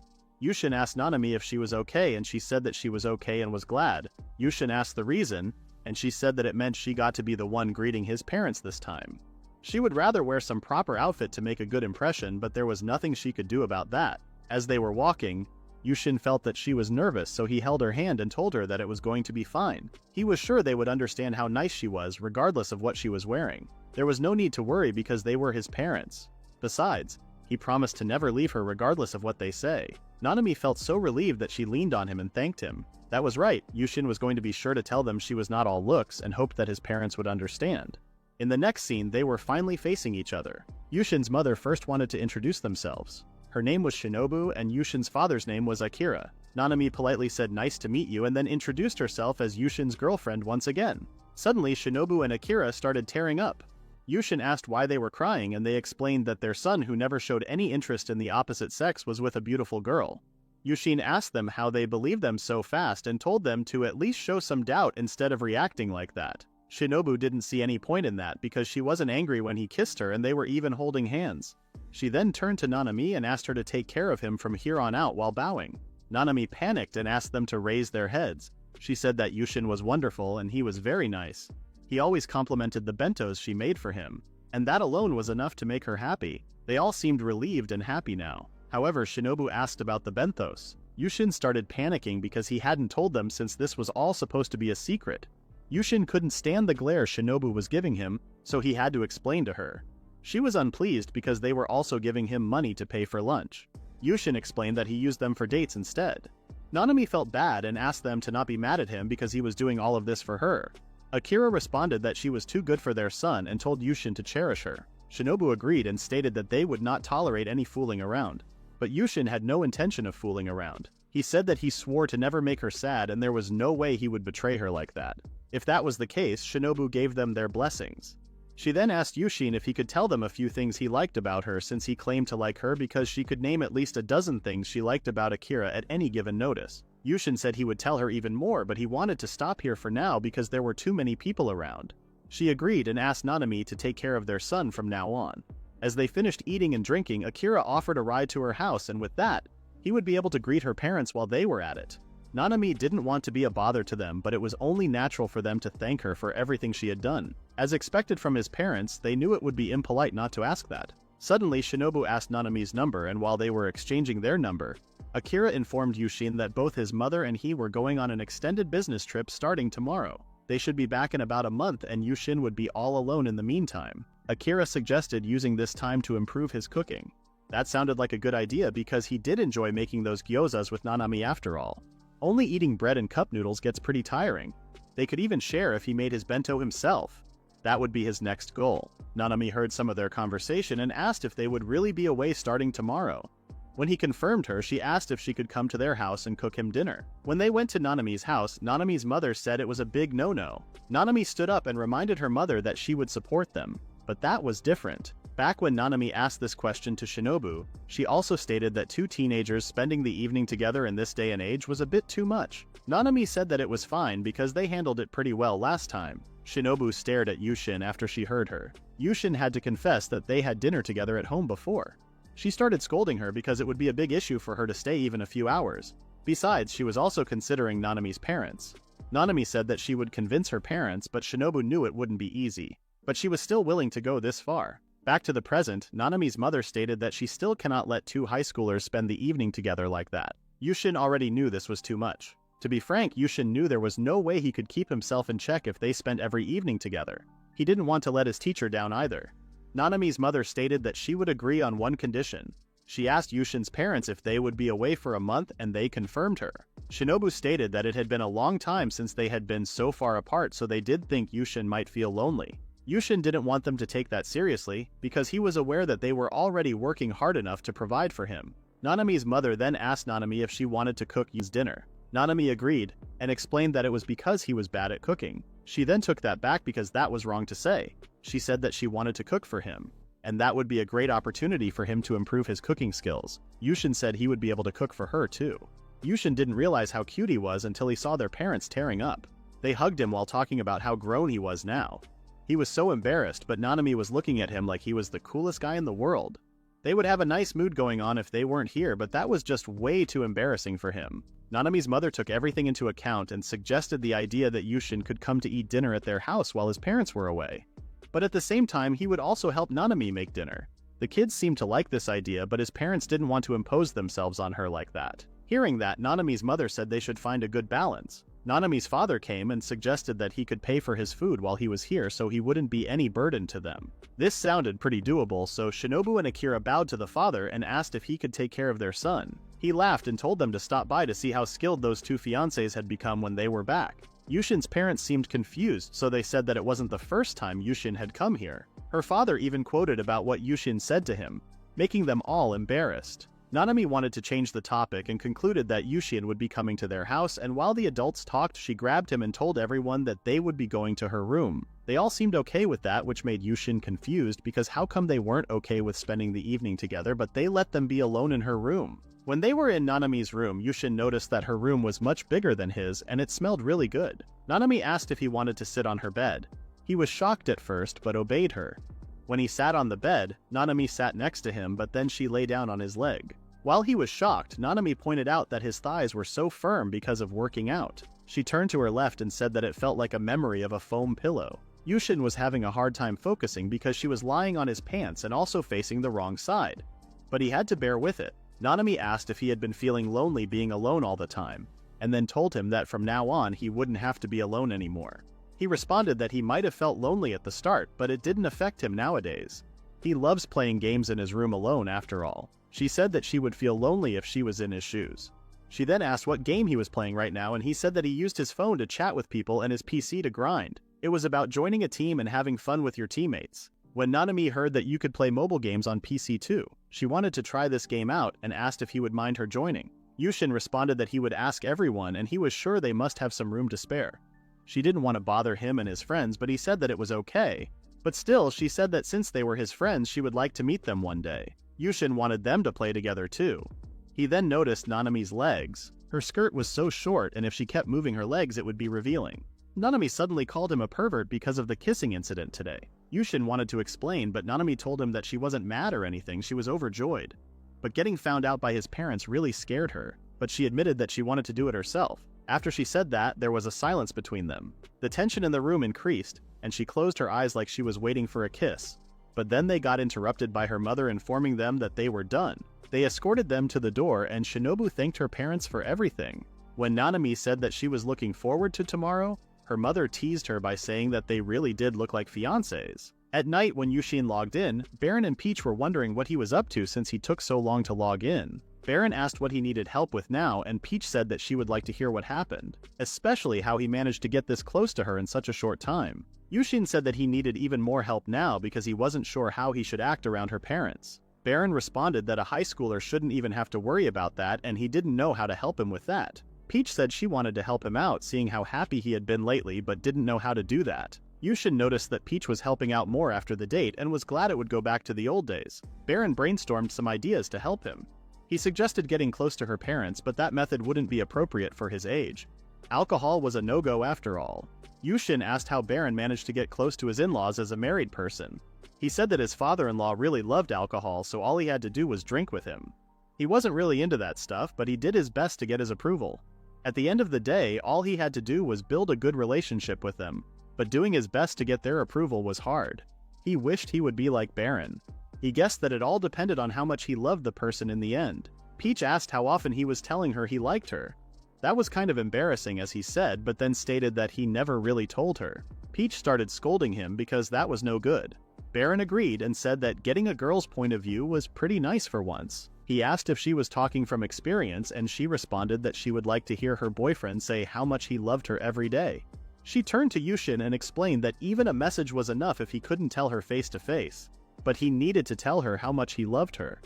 Yushin asked Nanami if she was okay and she said that she was okay and was glad. Yushin asked the reason, and she said that it meant she got to be the one greeting his parents this time. She would rather wear some proper outfit to make a good impression, but there was nothing she could do about that. As they were walking, Yushin felt that she was nervous, so he held her hand and told her that it was going to be fine. He was sure they would understand how nice she was, regardless of what she was wearing. There was no need to worry because they were his parents. Besides, he promised to never leave her regardless of what they say. Nanami felt so relieved that she leaned on him and thanked him. That was right, Yushin was going to be sure to tell them she was not all looks and hoped that his parents would understand. In the next scene, they were finally facing each other. Yushin's mother first wanted to introduce themselves. Her name was Shinobu and Yushin's father's name was Akira. Nanami politely said nice to meet you and then introduced herself as Yushin's girlfriend once again. Suddenly, Shinobu and Akira started tearing up. Yushin asked why they were crying and they explained that their son, who never showed any interest in the opposite sex, was with a beautiful girl. Yushin asked them how they believed them so fast and told them to at least show some doubt instead of reacting like that. Shinobu didn't see any point in that because she wasn't angry when he kissed her and they were even holding hands. She then turned to Nanami and asked her to take care of him from here on out while bowing. Nanami panicked and asked them to raise their heads. She said that Yushin was wonderful and he was very nice. He always complimented the bentos she made for him, and that alone was enough to make her happy. They all seemed relieved and happy now. However, Shinobu asked about the bentos. Yushin started panicking because he hadn't told them since this was all supposed to be a secret. Yushin couldn't stand the glare Shinobu was giving him, so he had to explain to her. She was unpleased because they were also giving him money to pay for lunch. Yushin explained that he used them for dates instead. Nanami felt bad and asked them to not be mad at him because he was doing all of this for her. Akira responded that she was too good for their son and told Yushin to cherish her. Shinobu agreed and stated that they would not tolerate any fooling around. But Yushin had no intention of fooling around. He said that he swore to never make her sad and there was no way he would betray her like that. If that was the case, Shinobu gave them their blessings. She then asked Yushin if he could tell them a few things he liked about her since he claimed to like her because she could name at least a dozen things she liked about Akira at any given notice. Yushin said he would tell her even more, but he wanted to stop here for now because there were too many people around. She agreed and asked Nanami to take care of their son from now on. As they finished eating and drinking, Akira offered a ride to her house, and with that, he would be able to greet her parents while they were at it. Nanami didn't want to be a bother to them, but it was only natural for them to thank her for everything she had done. As expected from his parents, they knew it would be impolite not to ask that. Suddenly, Shinobu asked Nanami's number, and while they were exchanging their number, Akira informed Yushin that both his mother and he were going on an extended business trip starting tomorrow. They should be back in about a month and Yushin would be all alone in the meantime. Akira suggested using this time to improve his cooking. That sounded like a good idea because he did enjoy making those gyozas with Nanami after all. Only eating bread and cup noodles gets pretty tiring. They could even share if he made his bento himself. That would be his next goal. Nanami heard some of their conversation and asked if they would really be away starting tomorrow. When he confirmed her, she asked if she could come to their house and cook him dinner. When they went to Nanami's house, Nanami's mother said it was a big no-no. Nanami stood up and reminded her mother that she would support them. But that was different. Back when Nanami asked this question to Shinobu, she also stated that two teenagers spending the evening together in this day and age was a bit too much. Nanami said that it was fine because they handled it pretty well last time. Shinobu stared at Yushin after she heard her. Yushin had to confess that they had dinner together at home before. She started scolding her because it would be a big issue for her to stay even a few hours. Besides, she was also considering Nanami's parents. Nanami said that she would convince her parents, but Shinobu knew it wouldn't be easy. But she was still willing to go this far. Back to the present, Nanami's mother stated that she still cannot let two high schoolers spend the evening together like that. Yushin already knew this was too much. To be frank, Yushin knew there was no way he could keep himself in check if they spent every evening together. He didn't want to let his teacher down either. Nanami's mother stated that she would agree on one condition. She asked Yushin's parents if they would be away for a month and they confirmed her. Shinobu stated that it had been a long time since they had been so far apart, so they did think Yushin might feel lonely. Yushin didn't want them to take that seriously because he was aware that they were already working hard enough to provide for him. Nanami's mother then asked Nanami if she wanted to cook Yu's dinner. Nanami agreed, and explained that it was because he was bad at cooking. She then took that back because that was wrong to say. She said that she wanted to cook for him, and that would be a great opportunity for him to improve his cooking skills. Yushin said he would be able to cook for her too. Yushin didn't realize how cute he was until he saw their parents tearing up. They hugged him while talking about how grown he was now. He was so embarrassed, but Nanami was looking at him like he was the coolest guy in the world. They would have a nice mood going on if they weren't here, but that was just way too embarrassing for him. Nanami's mother took everything into account and suggested the idea that Yushin could come to eat dinner at their house while his parents were away. But at the same time, he would also help Nanami make dinner. The kids seemed to like this idea, but his parents didn't want to impose themselves on her like that. Hearing that, Nanami's mother said they should find a good balance. Nanami's father came and suggested that he could pay for his food while he was here so he wouldn't be any burden to them. This sounded pretty doable, so Shinobu and Akira bowed to the father and asked if he could take care of their son. He laughed and told them to stop by to see how skilled those two fiancés had become when they were back. Yushin's parents seemed confused, so they said that it wasn't the first time Yushin had come here. Her father even quoted about what Yushin said to him, making them all embarrassed. Nanami wanted to change the topic and concluded that Yushin would be coming to their house, and while the adults talked, she grabbed him and told everyone that they would be going to her room. They all seemed okay with that, which made Yushin confused because how come they weren't okay with spending the evening together, but they let them be alone in her room? When they were in Nanami's room, Yushin noticed that her room was much bigger than his, and it smelled really good. Nanami asked if he wanted to sit on her bed. He was shocked at first, but obeyed her. When he sat on the bed, Nanami sat next to him, but then she lay down on his leg. While he was shocked, Nanami pointed out that his thighs were so firm because of working out. She turned to her left and said that it felt like a memory of a foam pillow. Yushin was having a hard time focusing because she was lying on his pants and also facing the wrong side. But he had to bear with it. Nanami asked if he had been feeling lonely being alone all the time, and then told him that from now on he wouldn't have to be alone anymore. He responded that he might have felt lonely at the start, but it didn't affect him nowadays. He loves playing games in his room alone after all. She said that she would feel lonely if she was in his shoes. She then asked what game he was playing right now, and he said that he used his phone to chat with people and his PC to grind. It was about joining a team and having fun with your teammates. When Nanami heard that you could play mobile games on PC too, she wanted to try this game out and asked if he would mind her joining. Yushin responded that he would ask everyone, and he was sure they must have some room to spare. She didn't want to bother him and his friends, but he said that it was okay. But still, she said that since they were his friends, she would like to meet them one day. Yushin wanted them to play together too. He then noticed Nanami's legs. Her skirt was so short, and if she kept moving her legs it would be revealing. Nanami suddenly called him a pervert because of the kissing incident today. Yushin wanted to explain, but Nanami told him that she wasn't mad or anything, she was overjoyed. But getting found out by his parents really scared her, but she admitted that she wanted to do it herself. After she said that, there was a silence between them. The tension in the room increased, and she closed her eyes like she was waiting for a kiss. But then they got interrupted by her mother informing them that they were done. They escorted them to the door, and Shinobu thanked her parents for everything. When Nanami said that she was looking forward to tomorrow, her mother teased her by saying that they really did look like fiancés. At night, when Yushin logged in, Baron and Peach were wondering what he was up to since he took so long to log in. Baron asked what he needed help with now, and Peach said that she would like to hear what happened, especially how he managed to get this close to her in such a short time. Yushin said that he needed even more help now because he wasn't sure how he should act around her parents. Baron responded that a high schooler shouldn't even have to worry about that, and he didn't know how to help him with that. Peach said she wanted to help him out, seeing how happy he had been lately, but didn't know how to do that. Yushin noticed that Peach was helping out more after the date and was glad it would go back to the old days. Baron brainstormed some ideas to help him. He suggested getting close to her parents, but that method wouldn't be appropriate for his age. Alcohol was a no-go after all. Yushin asked how Baron managed to get close to his in-laws as a married person. He said that his father-in-law really loved alcohol, so all he had to do was drink with him. He wasn't really into that stuff, but he did his best to get his approval. At the end of the day, all he had to do was build a good relationship with them, but doing his best to get their approval was hard. He wished he would be like Baron. He guessed that it all depended on how much he loved the person in the end. Peach asked how often he was telling her he liked her. That was kind of embarrassing, as he said, but then stated that he never really told her. Peach started scolding him because that was no good. Baron agreed and said that getting a girl's point of view was pretty nice for once. He asked if she was talking from experience, and she responded that she would like to hear her boyfriend say how much he loved her every day. She turned to Yushin and explained that even a message was enough if he couldn't tell her face to face, but he needed to tell her how much he loved her.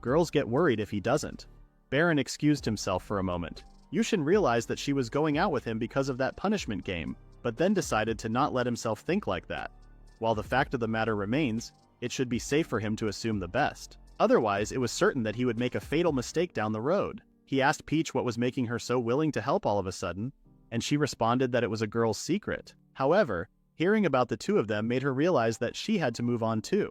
Girls get worried if he doesn't. Baron excused himself for a moment. Yushin realized that she was going out with him because of that punishment game, but then decided to not let himself think like that. While the fact of the matter remains, it should be safe for him to assume the best. Otherwise, it was certain that he would make a fatal mistake down the road. He asked Peach what was making her so willing to help all of a sudden, and she responded that it was a girl's secret. However, hearing about the two of them made her realize that she had to move on too.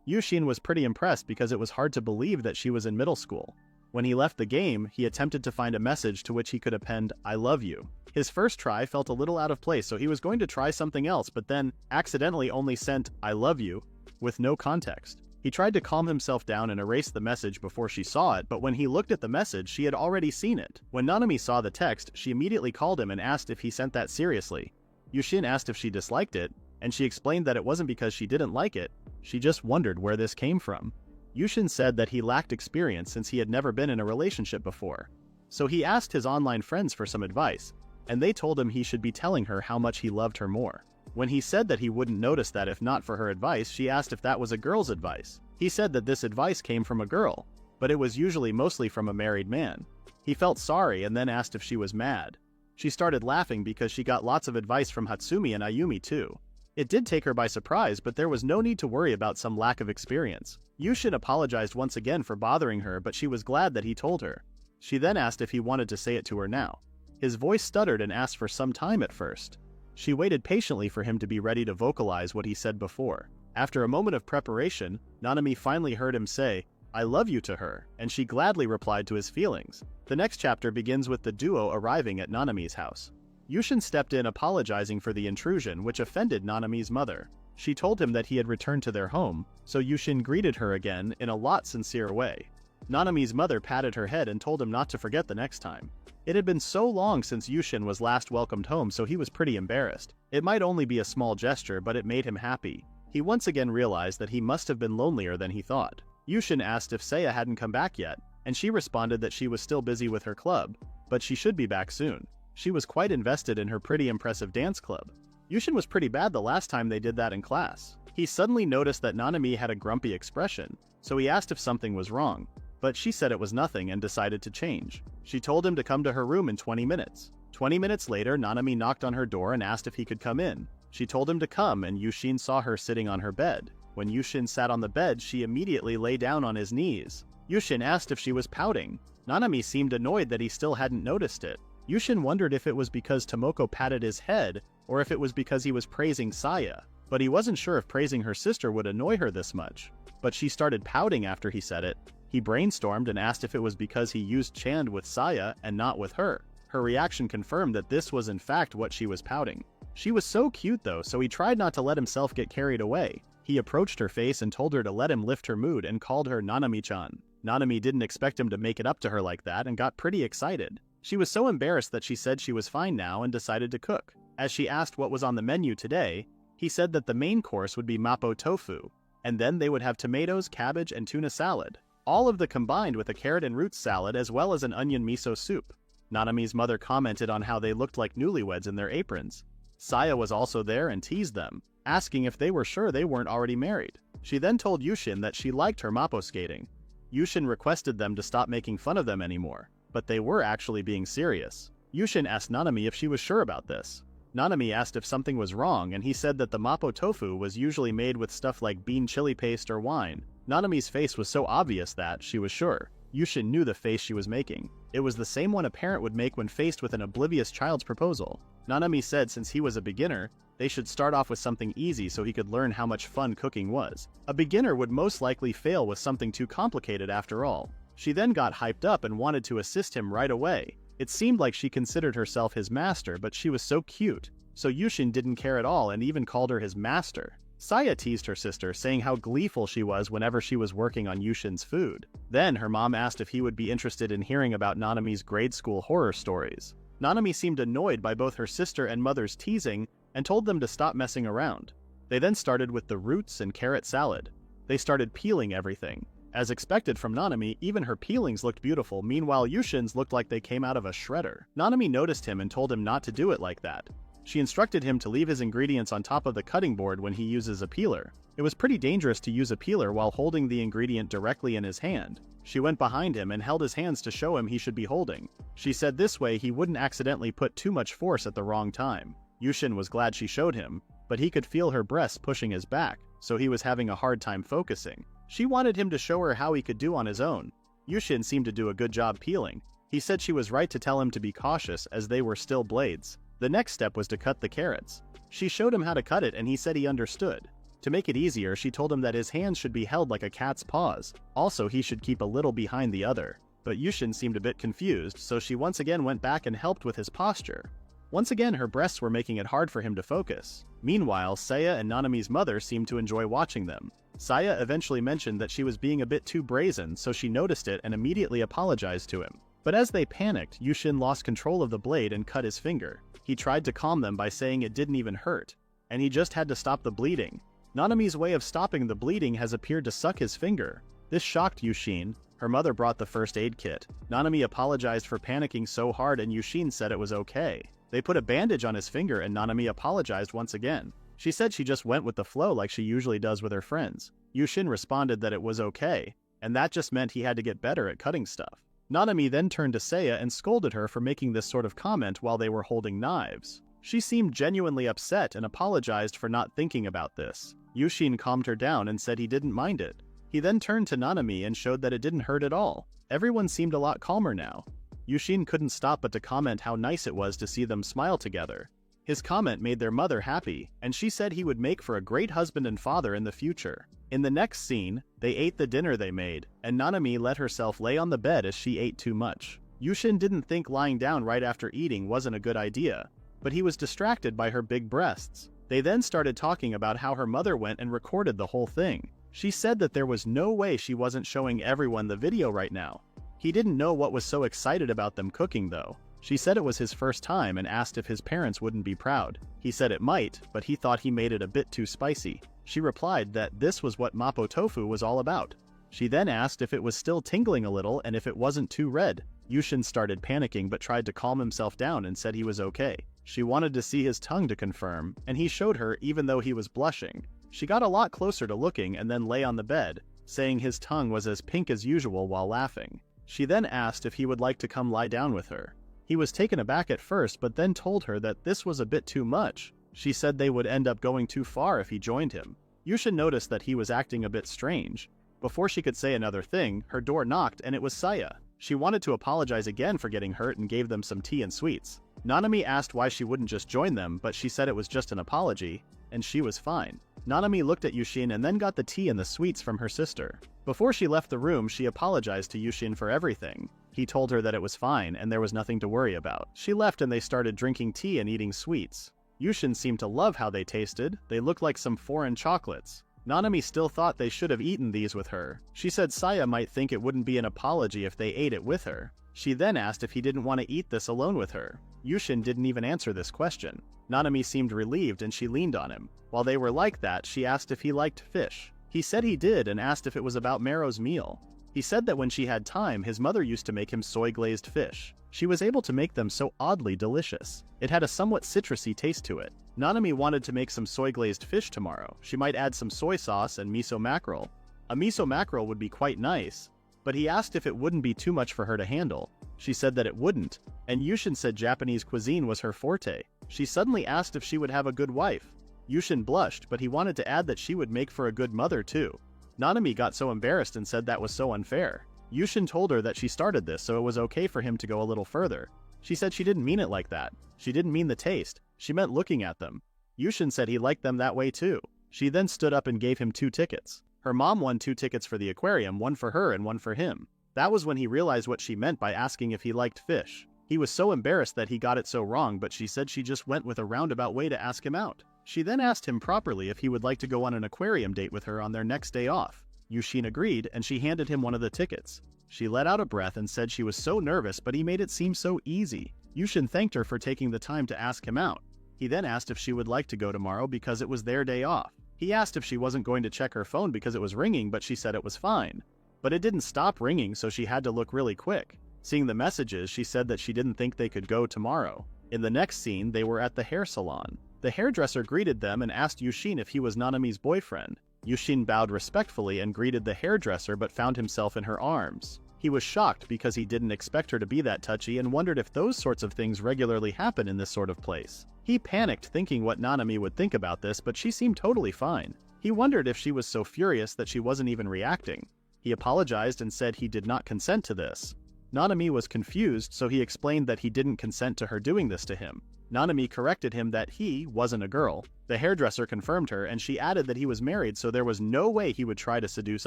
Yushin was pretty impressed because it was hard to believe that she was in middle school. When he left the game, he attempted to find a message to which he could append, "I love you." His first try felt a little out of place, so he was going to try something else, but then accidentally only sent, "I love you," with no context. He tried to calm himself down and erase the message before she saw it, but when he looked at the message, she had already seen it. When Nanami saw the text, she immediately called him and asked if he sent that seriously. Yushin asked if she disliked it, and she explained that it wasn't because she didn't like it, she just wondered where this came from. Yushin said that he lacked experience since he had never been in a relationship before. So he asked his online friends for some advice, and they told him he should be telling her how much he loved her more. When he said that he wouldn't notice that if not for her advice, she asked if that was a girl's advice. He said that this advice came from a girl, but it was usually mostly from a married man. He felt sorry and then asked if she was mad. She started laughing because she got lots of advice from Hatsumi and Ayumi too. It did take her by surprise, but there was no need to worry about some lack of experience. Yushin apologized once again for bothering her, but she was glad that he told her. She then asked if he wanted to say it to her now. His voice stuttered and asked for some time at first. She waited patiently for him to be ready to vocalize what he said before. After a moment of preparation, Nanami finally heard him say, "I love you" to her, and she gladly replied to his feelings. The next chapter begins with the duo arriving at Nanami's house. Yushin stepped in apologizing for the intrusion, which offended Nanami's mother. She told him that he had returned to their home, so Yushin greeted her again in a lot sincere way. Nanami's mother patted her head and told him not to forget the next time. It had been so long since Yushin was last welcomed home, so he was pretty embarrassed. It might only be a small gesture, but it made him happy. He once again realized that he must have been lonelier than he thought. Yushin asked if Seiya hadn't come back yet, and she responded that she was still busy with her club, but she should be back soon. She was quite invested in her pretty impressive dance club. Yushin was pretty bad the last time they did that in class. He suddenly noticed that Nanami had a grumpy expression, so he asked if something was wrong, but she said it was nothing and decided to change. She told him to come to her room in 20 minutes. 20 minutes later, Nanami knocked on her door and asked if he could come in. She told him to come, and Yushin saw her sitting on her bed. When Yushin sat on the bed, she immediately lay down on his knees. Yushin asked if she was pouting. Nanami seemed annoyed that he still hadn't noticed it. Yushin wondered if it was because Tomoko patted his head, or if it was because he was praising Saya, but he wasn't sure if praising her sister would annoy her this much. But she started pouting after he said it. He brainstormed and asked if it was because he used Chand with Saya and not with her. Her reaction confirmed that this was in fact what she was pouting. She was so cute though, so he tried not to let himself get carried away. He approached her face and told her to let him lift her mood and called her Nanami-chan. Nanami didn't expect him to make it up to her like that and got pretty excited. She was so embarrassed that she said she was fine now and decided to cook. As she asked what was on the menu today, he said that the main course would be mapo tofu, and then they would have tomatoes, cabbage, and tuna salad. All of the combined with a carrot and roots salad as well as an onion miso soup. Nanami's mother commented on how they looked like newlyweds in their aprons. Saya was also there and teased them, asking if they were sure they weren't already married. She then told Yushin that she liked her mapo skating. Yushin requested them to stop making fun of them anymore, but they were actually being serious. Yushin asked Nanami if she was sure about this. Nanami asked if something was wrong, and he said that the mapo tofu was usually made with stuff like bean chili paste or wine. Nanami's face was so obvious that, she was sure, Yushin knew the face she was making. It was the same one a parent would make when faced with an oblivious child's proposal. Nanami said since he was a beginner, they should start off with something easy so he could learn how much fun cooking was. A beginner would most likely fail with something too complicated after all. She then got hyped up and wanted to assist him right away. It seemed like she considered herself his master, but she was so cute, so Yushin didn't care at all and even called her his master. Saya teased her sister, saying how gleeful she was whenever she was working on Yushin's food. Then her mom asked if he would be interested in hearing about Nanami's grade school horror stories. Nanami seemed annoyed by both her sister and mother's teasing and told them to stop messing around. They then started with the roots and carrot salad. They started peeling everything. As expected from Nanami, even her peelings looked beautiful, meanwhile Yushin's looked like they came out of a shredder. Nanami noticed him and told him not to do it like that. She instructed him to leave his ingredients on top of the cutting board when he uses a peeler. It was pretty dangerous to use a peeler while holding the ingredient directly in his hand. She went behind him and held his hands to show him he should be holding. She said this way he wouldn't accidentally put too much force at the wrong time. Yushin was glad she showed him, but he could feel her breasts pushing his back, so he was having a hard time focusing. She wanted him to show her how he could do on his own. Yushin seemed to do a good job peeling. He said she was right to tell him to be cautious as they were still blades. The next step was to cut the carrots. She showed him how to cut it and he said he understood. To make it easier, she told him that his hands should be held like a cat's paws. Also, he should keep a little behind the other. But Yushin seemed a bit confused, so she once again went back and helped with his posture. Once again, her breasts were making it hard for him to focus. Meanwhile, Saya and Nanami's mother seemed to enjoy watching them. Saya eventually mentioned that she was being a bit too brazen, so she noticed it and immediately apologized to him. But as they panicked, Yushin lost control of the blade and cut his finger. He tried to calm them by saying it didn't even hurt, and he just had to stop the bleeding. Nanami's way of stopping the bleeding has appeared to suck his finger. This shocked Yushin. Her mother brought the first aid kit. Nanami apologized for panicking so hard and Yushin said it was okay. They put a bandage on his finger and Nanami apologized once again. She said she just went with the flow like she usually does with her friends. Yushin responded that it was okay, and that just meant he had to get better at cutting stuff. Nanami then turned to Saya and scolded her for making this sort of comment while they were holding knives. She seemed genuinely upset and apologized for not thinking about this. Yushin calmed her down and said he didn't mind it. He then turned to Nanami and showed that it didn't hurt at all. Everyone seemed a lot calmer now. Yushin couldn't stop but to comment how nice it was to see them smile together. His comment made their mother happy, and she said he would make for a great husband and father in the future. In the next scene, they ate the dinner they made, and Nanami let herself lay on the bed as she ate too much. Yushin didn't think lying down right after eating wasn't a good idea, but he was distracted by her big breasts. They then started talking about how her mother went and recorded the whole thing. She said that there was no way she wasn't showing everyone the video right now. He didn't know what was so excited about them cooking though. She said it was his first time and asked if his parents wouldn't be proud. He said it might, but he thought he made it a bit too spicy. She replied that this was what mapo tofu was all about. She then asked if it was still tingling a little and if it wasn't too red. Yushin started panicking but tried to calm himself down and said he was okay. She wanted to see his tongue to confirm, and he showed her even though he was blushing. She got a lot closer to looking and then lay on the bed, saying his tongue was as pink as usual while laughing. She then asked if he would like to come lie down with her. He was taken aback at first but then told her that this was a bit too much. She said they would end up going too far if he joined him. Yushin noticed that he was acting a bit strange. Before she could say another thing, her door knocked and it was Saya. She wanted to apologize again for getting hurt and gave them some tea and sweets. Nanami asked why she wouldn't just join them, but she said it was just an apology, and she was fine. Nanami looked at Yushin and then got the tea and the sweets from her sister. Before she left the room, she apologized to Yushin for everything. He told her that it was fine and there was nothing to worry about. She left and they started drinking tea and eating sweets. Yushin seemed to love how they tasted. They looked like some foreign chocolates. Nanami still thought they should have eaten these with her. She said Saya might think it wouldn't be an apology if they ate it with her. She then asked if he didn't want to eat this alone with her. Yushin didn't even answer this question. Nanami seemed relieved and she leaned on him. While they were like that, she asked if he liked fish. He said he did and asked if it was about Mero's meal. He said that when she had time, his mother used to make him soy-glazed fish. She was able to make them so oddly delicious. It had a somewhat citrusy taste to it. Nanami wanted to make some soy-glazed fish tomorrow. She might add some soy sauce and miso mackerel. A miso mackerel would be quite nice, but he asked if it wouldn't be too much for her to handle. She said that it wouldn't, and Yushin said Japanese cuisine was her forte. She suddenly asked if she would have a good wife. Yushin blushed, but he wanted to add that she would make for a good mother too. Nanami got so embarrassed and said that was so unfair. Yushin told her that she started this so it was okay for him to go a little further. She said she didn't mean it like that. She didn't mean the taste. She meant looking at them. Yushin said he liked them that way too. She then stood up and gave him 2 tickets. Her mom won 2 tickets for the aquarium, one for her and one for him. That was when he realized what she meant by asking if he liked fish. He was so embarrassed that he got it so wrong, but she said she just went with a roundabout way to ask him out. She then asked him properly if he would like to go on an aquarium date with her on their next day off. Yushin agreed, and she handed him one of the tickets. She let out a breath and said she was so nervous, but he made it seem so easy. Yushin thanked her for taking the time to ask him out. He then asked if she would like to go tomorrow because it was their day off. He asked if she wasn't going to check her phone because it was ringing, but she said it was fine. But it didn't stop ringing, so she had to look really quick. Seeing the messages, she said that she didn't think they could go tomorrow. In the next scene, they were at the hair salon. The hairdresser greeted them and asked Yushin if he was Nanami's boyfriend. Yushin bowed respectfully and greeted the hairdresser but found himself in her arms. He was shocked because he didn't expect her to be that touchy and wondered if those sorts of things regularly happen in this sort of place. He panicked thinking what Nanami would think about this, but she seemed totally fine. He wondered if she was so furious that she wasn't even reacting. He apologized and said he did not consent to this. Nanami was confused, so he explained that he didn't consent to her doing this to him. Nanami corrected him that he wasn't a girl. The hairdresser confirmed her, and she added that he was married, so there was no way he would try to seduce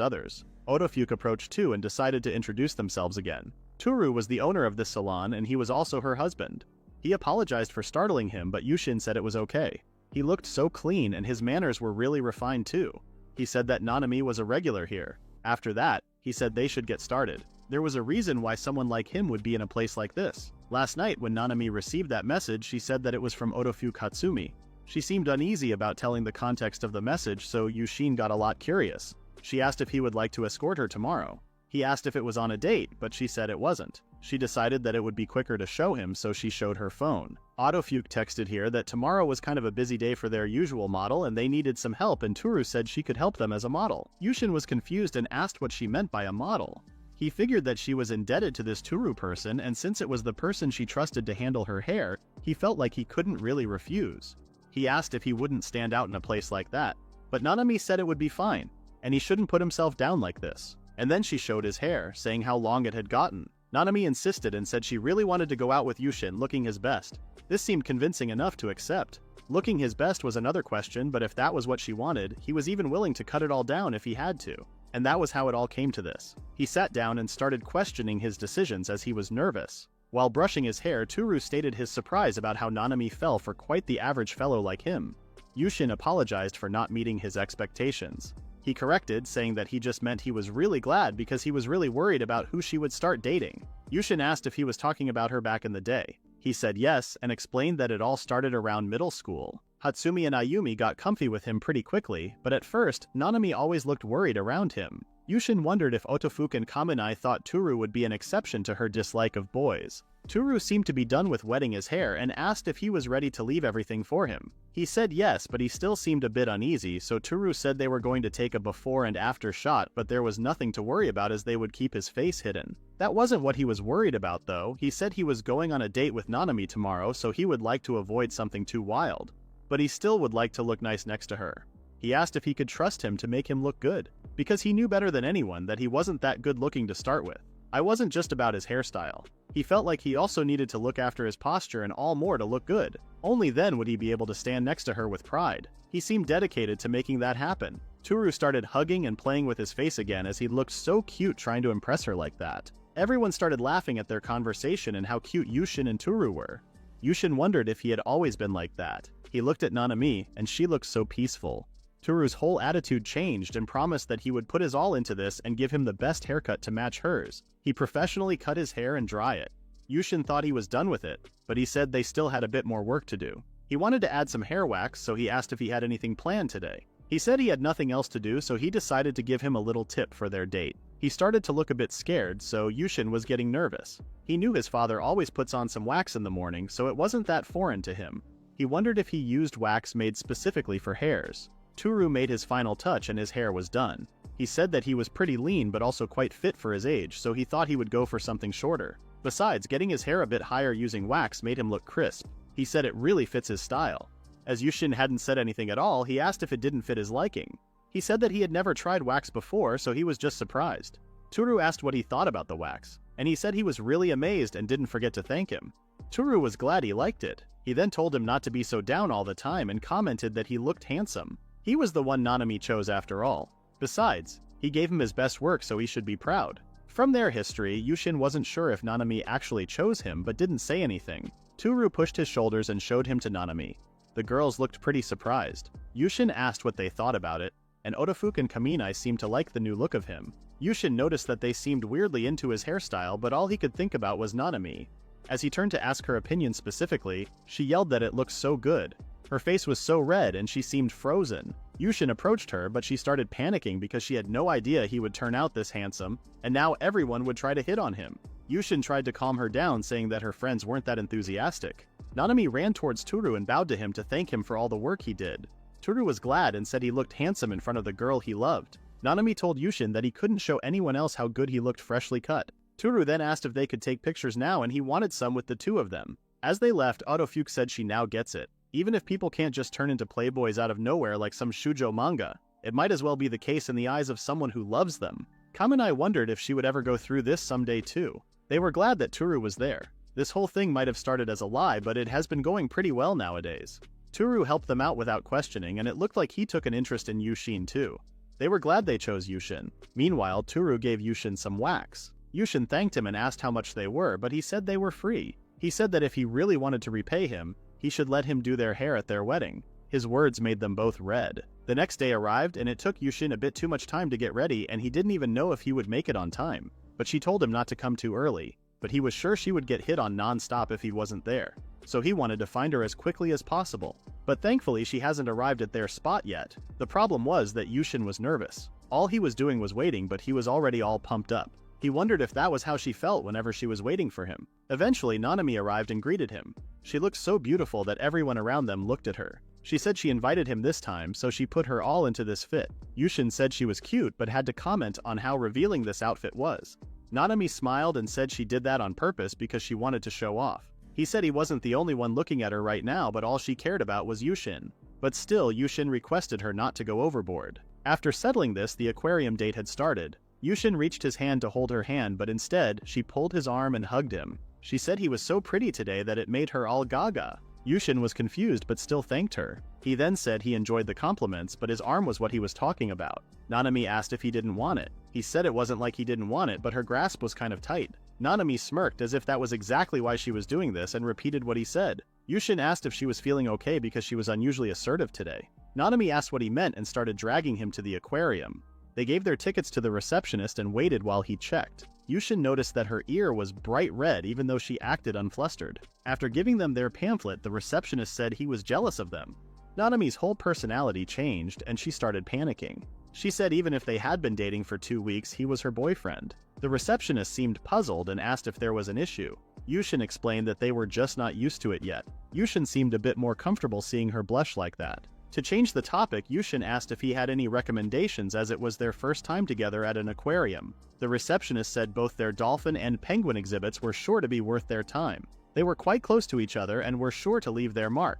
others. Otofuke approached too and decided to introduce themselves again. Toru was the owner of this salon, and he was also her husband. He apologized for startling him, but Yushin said it was okay. He looked so clean, and his manners were really refined too. He said that Nanami was a regular here. After that, he said they should get started. There was a reason why someone like him would be in a place like this. Last night, when Nanami received that message, she said that it was from Otofuke Hatsumi. She seemed uneasy about telling the context of the message, so Yushin got a lot curious. She asked if he would like to escort her tomorrow. He asked if it was on a date, but she said it wasn't. She decided that it would be quicker to show him, so she showed her phone. Otofuke texted here that tomorrow was kind of a busy day for their usual model and they needed some help, and Toru said she could help them as a model. Yushin was confused and asked what she meant by a model. He figured that she was indebted to this Toru person, and since it was the person she trusted to handle her hair, he felt like he couldn't really refuse. He asked if he wouldn't stand out in a place like that, but Nanami said it would be fine, and he shouldn't put himself down like this. And then she showed his hair, saying how long it had gotten. Nanami insisted and said she really wanted to go out with Yushin looking his best. This seemed convincing enough to accept. Looking his best was another question, but if that was what she wanted, he was even willing to cut it all down if he had to. And that was how it all came to this. He sat down and started questioning his decisions as he was nervous. While brushing his hair, Toru stated his surprise about how Nanami fell for quite the average fellow like him. Yushin apologized for not meeting his expectations. He corrected, saying that he just meant he was really glad because he was really worried about who she would start dating. Yushin asked if he was talking about her back in the day. He said yes and explained that it all started around middle school. Hatsumi and Ayumi got comfy with him pretty quickly, but at first, Nanami always looked worried around him. Yushin wondered if Otofuke and Kaminai thought Toru would be an exception to her dislike of boys. Toru seemed to be done with wetting his hair and asked if he was ready to leave everything for him. He said yes, but he still seemed a bit uneasy, so Toru said they were going to take a before and after shot, but there was nothing to worry about as they would keep his face hidden. That wasn't what he was worried about though. He said he was going on a date with Nanami tomorrow, so he would like to avoid something too wild. But he still would like to look nice next to her. He asked if he could trust him to make him look good, because he knew better than anyone that he wasn't that good looking to start with. I wasn't just about his hairstyle. He felt like he also needed to look after his posture and all more to look good. Only then would he be able to stand next to her with pride. He seemed dedicated to making that happen. Toru started hugging and playing with his face again as he looked so cute trying to impress her like that. Everyone started laughing at their conversation and how cute Yushin and Toru were. Yushin wondered if he had always been like that. He looked at Nanami, and she looked so peaceful. Toru's whole attitude changed and promised that he would put his all into this and give him the best haircut to match hers. He professionally cut his hair and dry it. Yushin thought he was done with it, but he said they still had a bit more work to do. He wanted to add some hair wax, so he asked if he had anything planned today. He said he had nothing else to do, so he decided to give him a little tip for their date. He started to look a bit scared, so Yushin was getting nervous. He knew his father always puts on some wax in the morning, so it wasn't that foreign to him. He wondered if he used wax made specifically for hairs. Toru made his final touch and his hair was done. He said that he was pretty lean but also quite fit for his age, so he thought he would go for something shorter. Besides, getting his hair a bit higher using wax made him look crisp. He said it really fits his style. As Yushin hadn't said anything at all, he asked if it didn't fit his liking. He said that he had never tried wax before, so he was just surprised. Toru asked what he thought about the wax, and he said he was really amazed and didn't forget to thank him. Toru was glad he liked it. He then told him not to be so down all the time and commented that he looked handsome. He was the one Nanami chose after all. Besides, he gave him his best work, so he should be proud. From their history, Yushin wasn't sure if Nanami actually chose him but didn't say anything. Toru pushed his shoulders and showed him to Nanami. The girls looked pretty surprised. Yushin asked what they thought about it, and Otofuke and Kaminai seemed to like the new look of him. Yushin noticed that they seemed weirdly into his hairstyle, but all he could think about was Nanami. As he turned to ask her opinion specifically, she yelled that it looked so good. Her face was so red and she seemed frozen. Yushin approached her, but she started panicking because she had no idea he would turn out this handsome, and now everyone would try to hit on him. Yushin tried to calm her down, saying that her friends weren't that enthusiastic. Nanami ran towards Toru and bowed to him to thank him for all the work he did. Toru was glad and said he looked handsome in front of the girl he loved. Nanami told Yushin that he couldn't show anyone else how good he looked freshly cut. Toru then asked if they could take pictures now and he wanted some with the two of them. As they left, Autofuke said she now gets it. Even if people can't just turn into playboys out of nowhere like some shoujo manga, it might as well be the case in the eyes of someone who loves them. Kaminai wondered if she would ever go through this someday too. They were glad that Toru was there. This whole thing might have started as a lie, but it has been going pretty well nowadays. Toru helped them out without questioning, and it looked like he took an interest in Yushin too. They were glad they chose Yushin. Meanwhile, Toru gave Yushin some wax. Yushin thanked him and asked how much they were, but he said they were free. He said that if he really wanted to repay him, he should let him do their hair at their wedding. His words made them both red. The next day arrived, and it took Yushin a bit too much time to get ready, and he didn't even know if he would make it on time. But she told him not to come too early. But he was sure she would get hit on non-stop if he wasn't there. So he wanted to find her as quickly as possible. But thankfully she hasn't arrived at their spot yet. The problem was that Yushin was nervous. All he was doing was waiting, but he was already all pumped up. He wondered if that was how she felt whenever she was waiting for him. Eventually, Nanami arrived and greeted him. She looked so beautiful that everyone around them looked at her. She said she invited him this time, so she put her all into this fit. Yushin said she was cute but had to comment on how revealing this outfit was. Nanami smiled and said she did that on purpose because she wanted to show off. He said he wasn't the only one looking at her right now, but all she cared about was Yushin. But still, Yushin requested her not to go overboard. After settling this, the aquarium date had started. Yushin reached his hand to hold her hand, but instead, she pulled his arm and hugged him. She said he was so pretty today that it made her all gaga. Yushin was confused but still thanked her. He then said he enjoyed the compliments, but his arm was what he was talking about. Nanami asked if he didn't want it. He said it wasn't like he didn't want it, but her grasp was kind of tight. Nanami smirked as if that was exactly why she was doing this and repeated what he said. Yushin asked if she was feeling okay because she was unusually assertive today. Nanami asked what he meant and started dragging him to the aquarium. They gave their tickets to the receptionist and waited while he checked. Yushin noticed that her ear was bright red even though she acted unflustered. After giving them their pamphlet, the receptionist said he was jealous of them. Nanami's whole personality changed and she started panicking. She said even if they had been dating for 2 weeks, he was her boyfriend. The receptionist seemed puzzled and asked if there was an issue. Yushin explained that they were just not used to it yet. Yushin seemed a bit more comfortable seeing her blush like that. To change the topic, Yushin asked if he had any recommendations as it was their first time together at an aquarium. The receptionist said both their dolphin and penguin exhibits were sure to be worth their time. They were quite close to each other and were sure to leave their mark.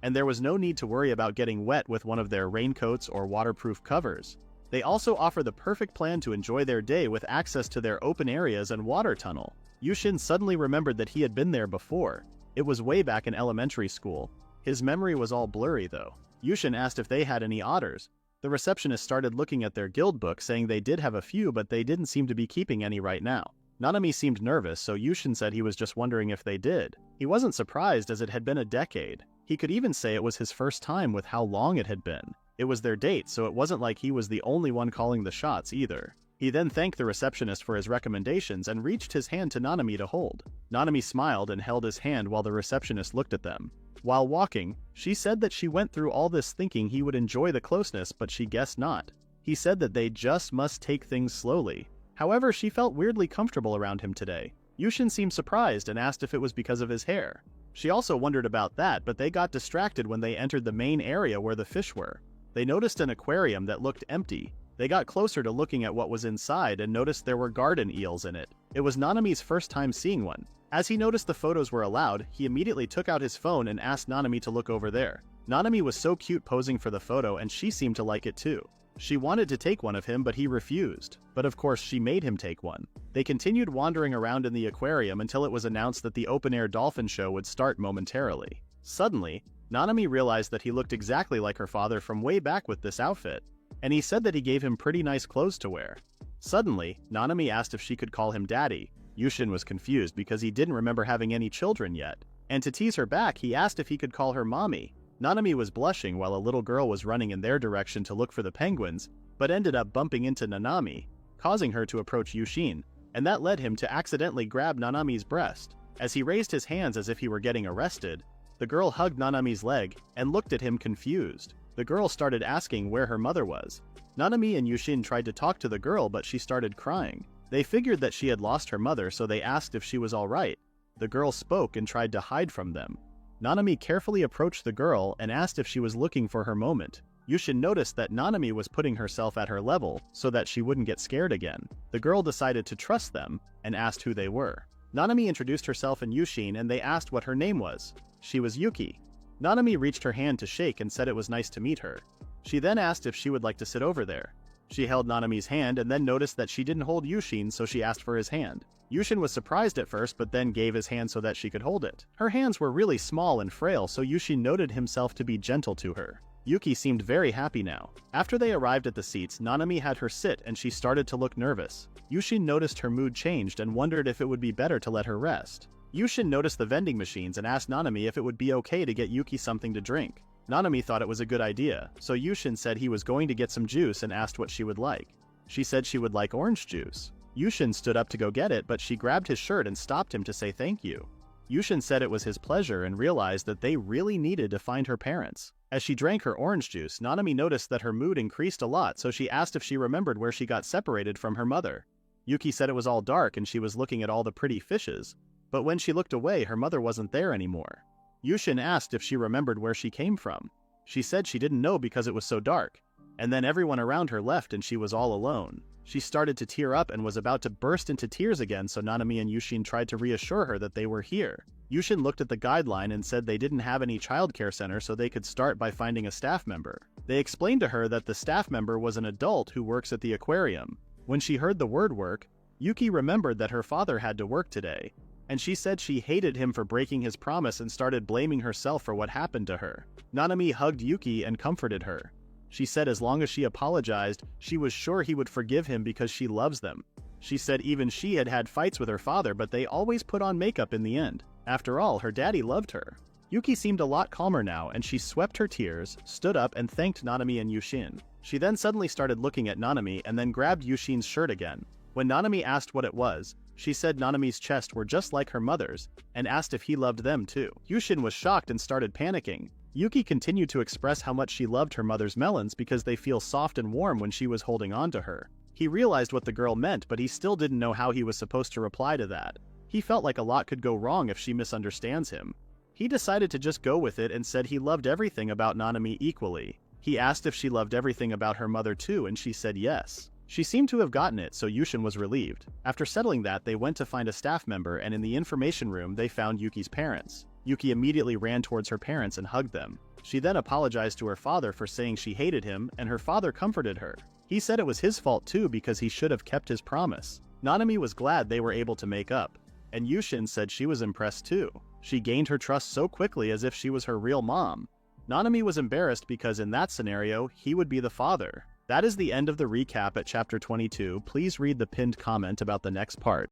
And there was no need to worry about getting wet with one of their raincoats or waterproof covers. They also offer the perfect plan to enjoy their day with access to their open areas and water tunnel. Yushin suddenly remembered that he had been there before. It was way back in elementary school. His memory was all blurry though. Yushin asked if they had any otters. The receptionist started looking at their guild book saying they did have a few but they didn't seem to be keeping any right now. Nanami seemed nervous, so Yushin said he was just wondering if they did. He wasn't surprised as it had been a decade. He could even say it was his first time with how long it had been. It was their date, so it wasn't like he was the only one calling the shots either. He then thanked the receptionist for his recommendations and reached his hand to Nanami to hold. Nanami smiled and held his hand while the receptionist looked at them. While walking, she said that she went through all this thinking he would enjoy the closeness, but she guessed not. He said that they just must take things slowly. However, she felt weirdly comfortable around him today. Yushin seemed surprised and asked if it was because of his hair. She also wondered about that, but they got distracted when they entered the main area where the fish were. They noticed an aquarium that looked empty. They got closer to looking at what was inside and noticed there were garden eels in it. It was Nanami's first time seeing one. As he noticed the photos were allowed, he immediately took out his phone and asked Nanami to look over there. Nanami was so cute posing for the photo and she seemed to like it too. She wanted to take one of him but he refused. But of course she made him take one. They continued wandering around in the aquarium until it was announced that the open-air dolphin show would start momentarily. Suddenly, Nanami realized that he looked exactly like her father from way back with this outfit. And he said that he gave him pretty nice clothes to wear. Suddenly, Nanami asked if she could call him daddy. Yushin was confused because he didn't remember having any children yet. And to tease her back, he asked if he could call her mommy. Nanami was blushing while a little girl was running in their direction to look for the penguins, but ended up bumping into Nanami, causing her to approach Yushin, and that led him to accidentally grab Nanami's breast. As he raised his hands as if he were getting arrested, the girl hugged Nanami's leg and looked at him confused. The girl started asking where her mother was. Nanami and Yushin tried to talk to the girl, but she started crying. They figured that she had lost her mother, so they asked if she was alright. The girl spoke and tried to hide from them. Nanami carefully approached the girl and asked if she was looking for her moment. Yushin noticed that Nanami was putting herself at her level so that she wouldn't get scared again. The girl decided to trust them and asked who they were. Nanami introduced herself and Yushin and they asked what her name was. She was Yuki. Nanami reached her hand to shake and said it was nice to meet her. She then asked if she would like to sit over there. She held Nanami's hand and then noticed that she didn't hold Yushin, so she asked for his hand. Yushin was surprised at first but then gave his hand so that she could hold it. Her hands were really small and frail, so Yushin noted himself to be gentle to her. Yuki seemed very happy now. After they arrived at the seats, Nanami had her sit and she started to look nervous. Yushin noticed her mood changed and wondered if it would be better to let her rest. Yushin noticed the vending machines and asked Nanami if it would be okay to get Yuki something to drink. Nanami thought it was a good idea, so Yushin said he was going to get some juice and asked what she would like. She said she would like orange juice. Yushin stood up to go get it, but she grabbed his shirt and stopped him to say thank you. Yushin said it was his pleasure and realized that they really needed to find her parents. As she drank her orange juice, Nanami noticed that her mood increased a lot, so she asked if she remembered where she got separated from her mother. Yuki said it was all dark and she was looking at all the pretty fishes, but when she looked away, her mother wasn't there anymore. Yushin asked if she remembered where she came from. She said she didn't know because it was so dark, and then everyone around her left and she was all alone. She started to tear up and was about to burst into tears again, so Nanami and Yushin tried to reassure her that they were here. Yushin looked at the guideline and said they didn't have any childcare center, so they could start by finding a staff member. They explained to her that the staff member was an adult who works at the aquarium. When she heard the word work, Yuki remembered that her father had to work today, and she said she hated him for breaking his promise and started blaming herself for what happened to her. Nanami hugged Yuki and comforted her. She said as long as she apologized, she was sure he would forgive him because she loves them. She said even she had had fights with her father, but they always put on makeup in the end. After all, her daddy loved her. Yuki seemed a lot calmer now, and she swept her tears, stood up, and thanked Nanami and Yushin. She then suddenly started looking at Nanami and then grabbed Yushin's shirt again. When Nanami asked what it was, she said Nanami's chest were just like her mother's, and asked if he loved them too. Yushin was shocked and started panicking. Yuki continued to express how much she loved her mother's melons because they feel soft and warm when she was holding on to her. He realized what the girl meant, but he still didn't know how he was supposed to reply to that. He felt like a lot could go wrong if she misunderstands him. He decided to just go with it and said he loved everything about Nanami equally. He asked if she loved everything about her mother too, and she said yes. She seemed to have gotten it, so Yushin was relieved. After settling that, they went to find a staff member, and in the information room they found Yuki's parents. Yuki immediately ran towards her parents and hugged them. She then apologized to her father for saying she hated him, and her father comforted her. He said it was his fault too because he should have kept his promise. Nanami was glad they were able to make up, and Yushin said she was impressed too. She gained her trust so quickly as if she was her real mom. Nanami was embarrassed because in that scenario, he would be the father. That is the end of the recap at chapter 22. Please read the pinned comment about the next part.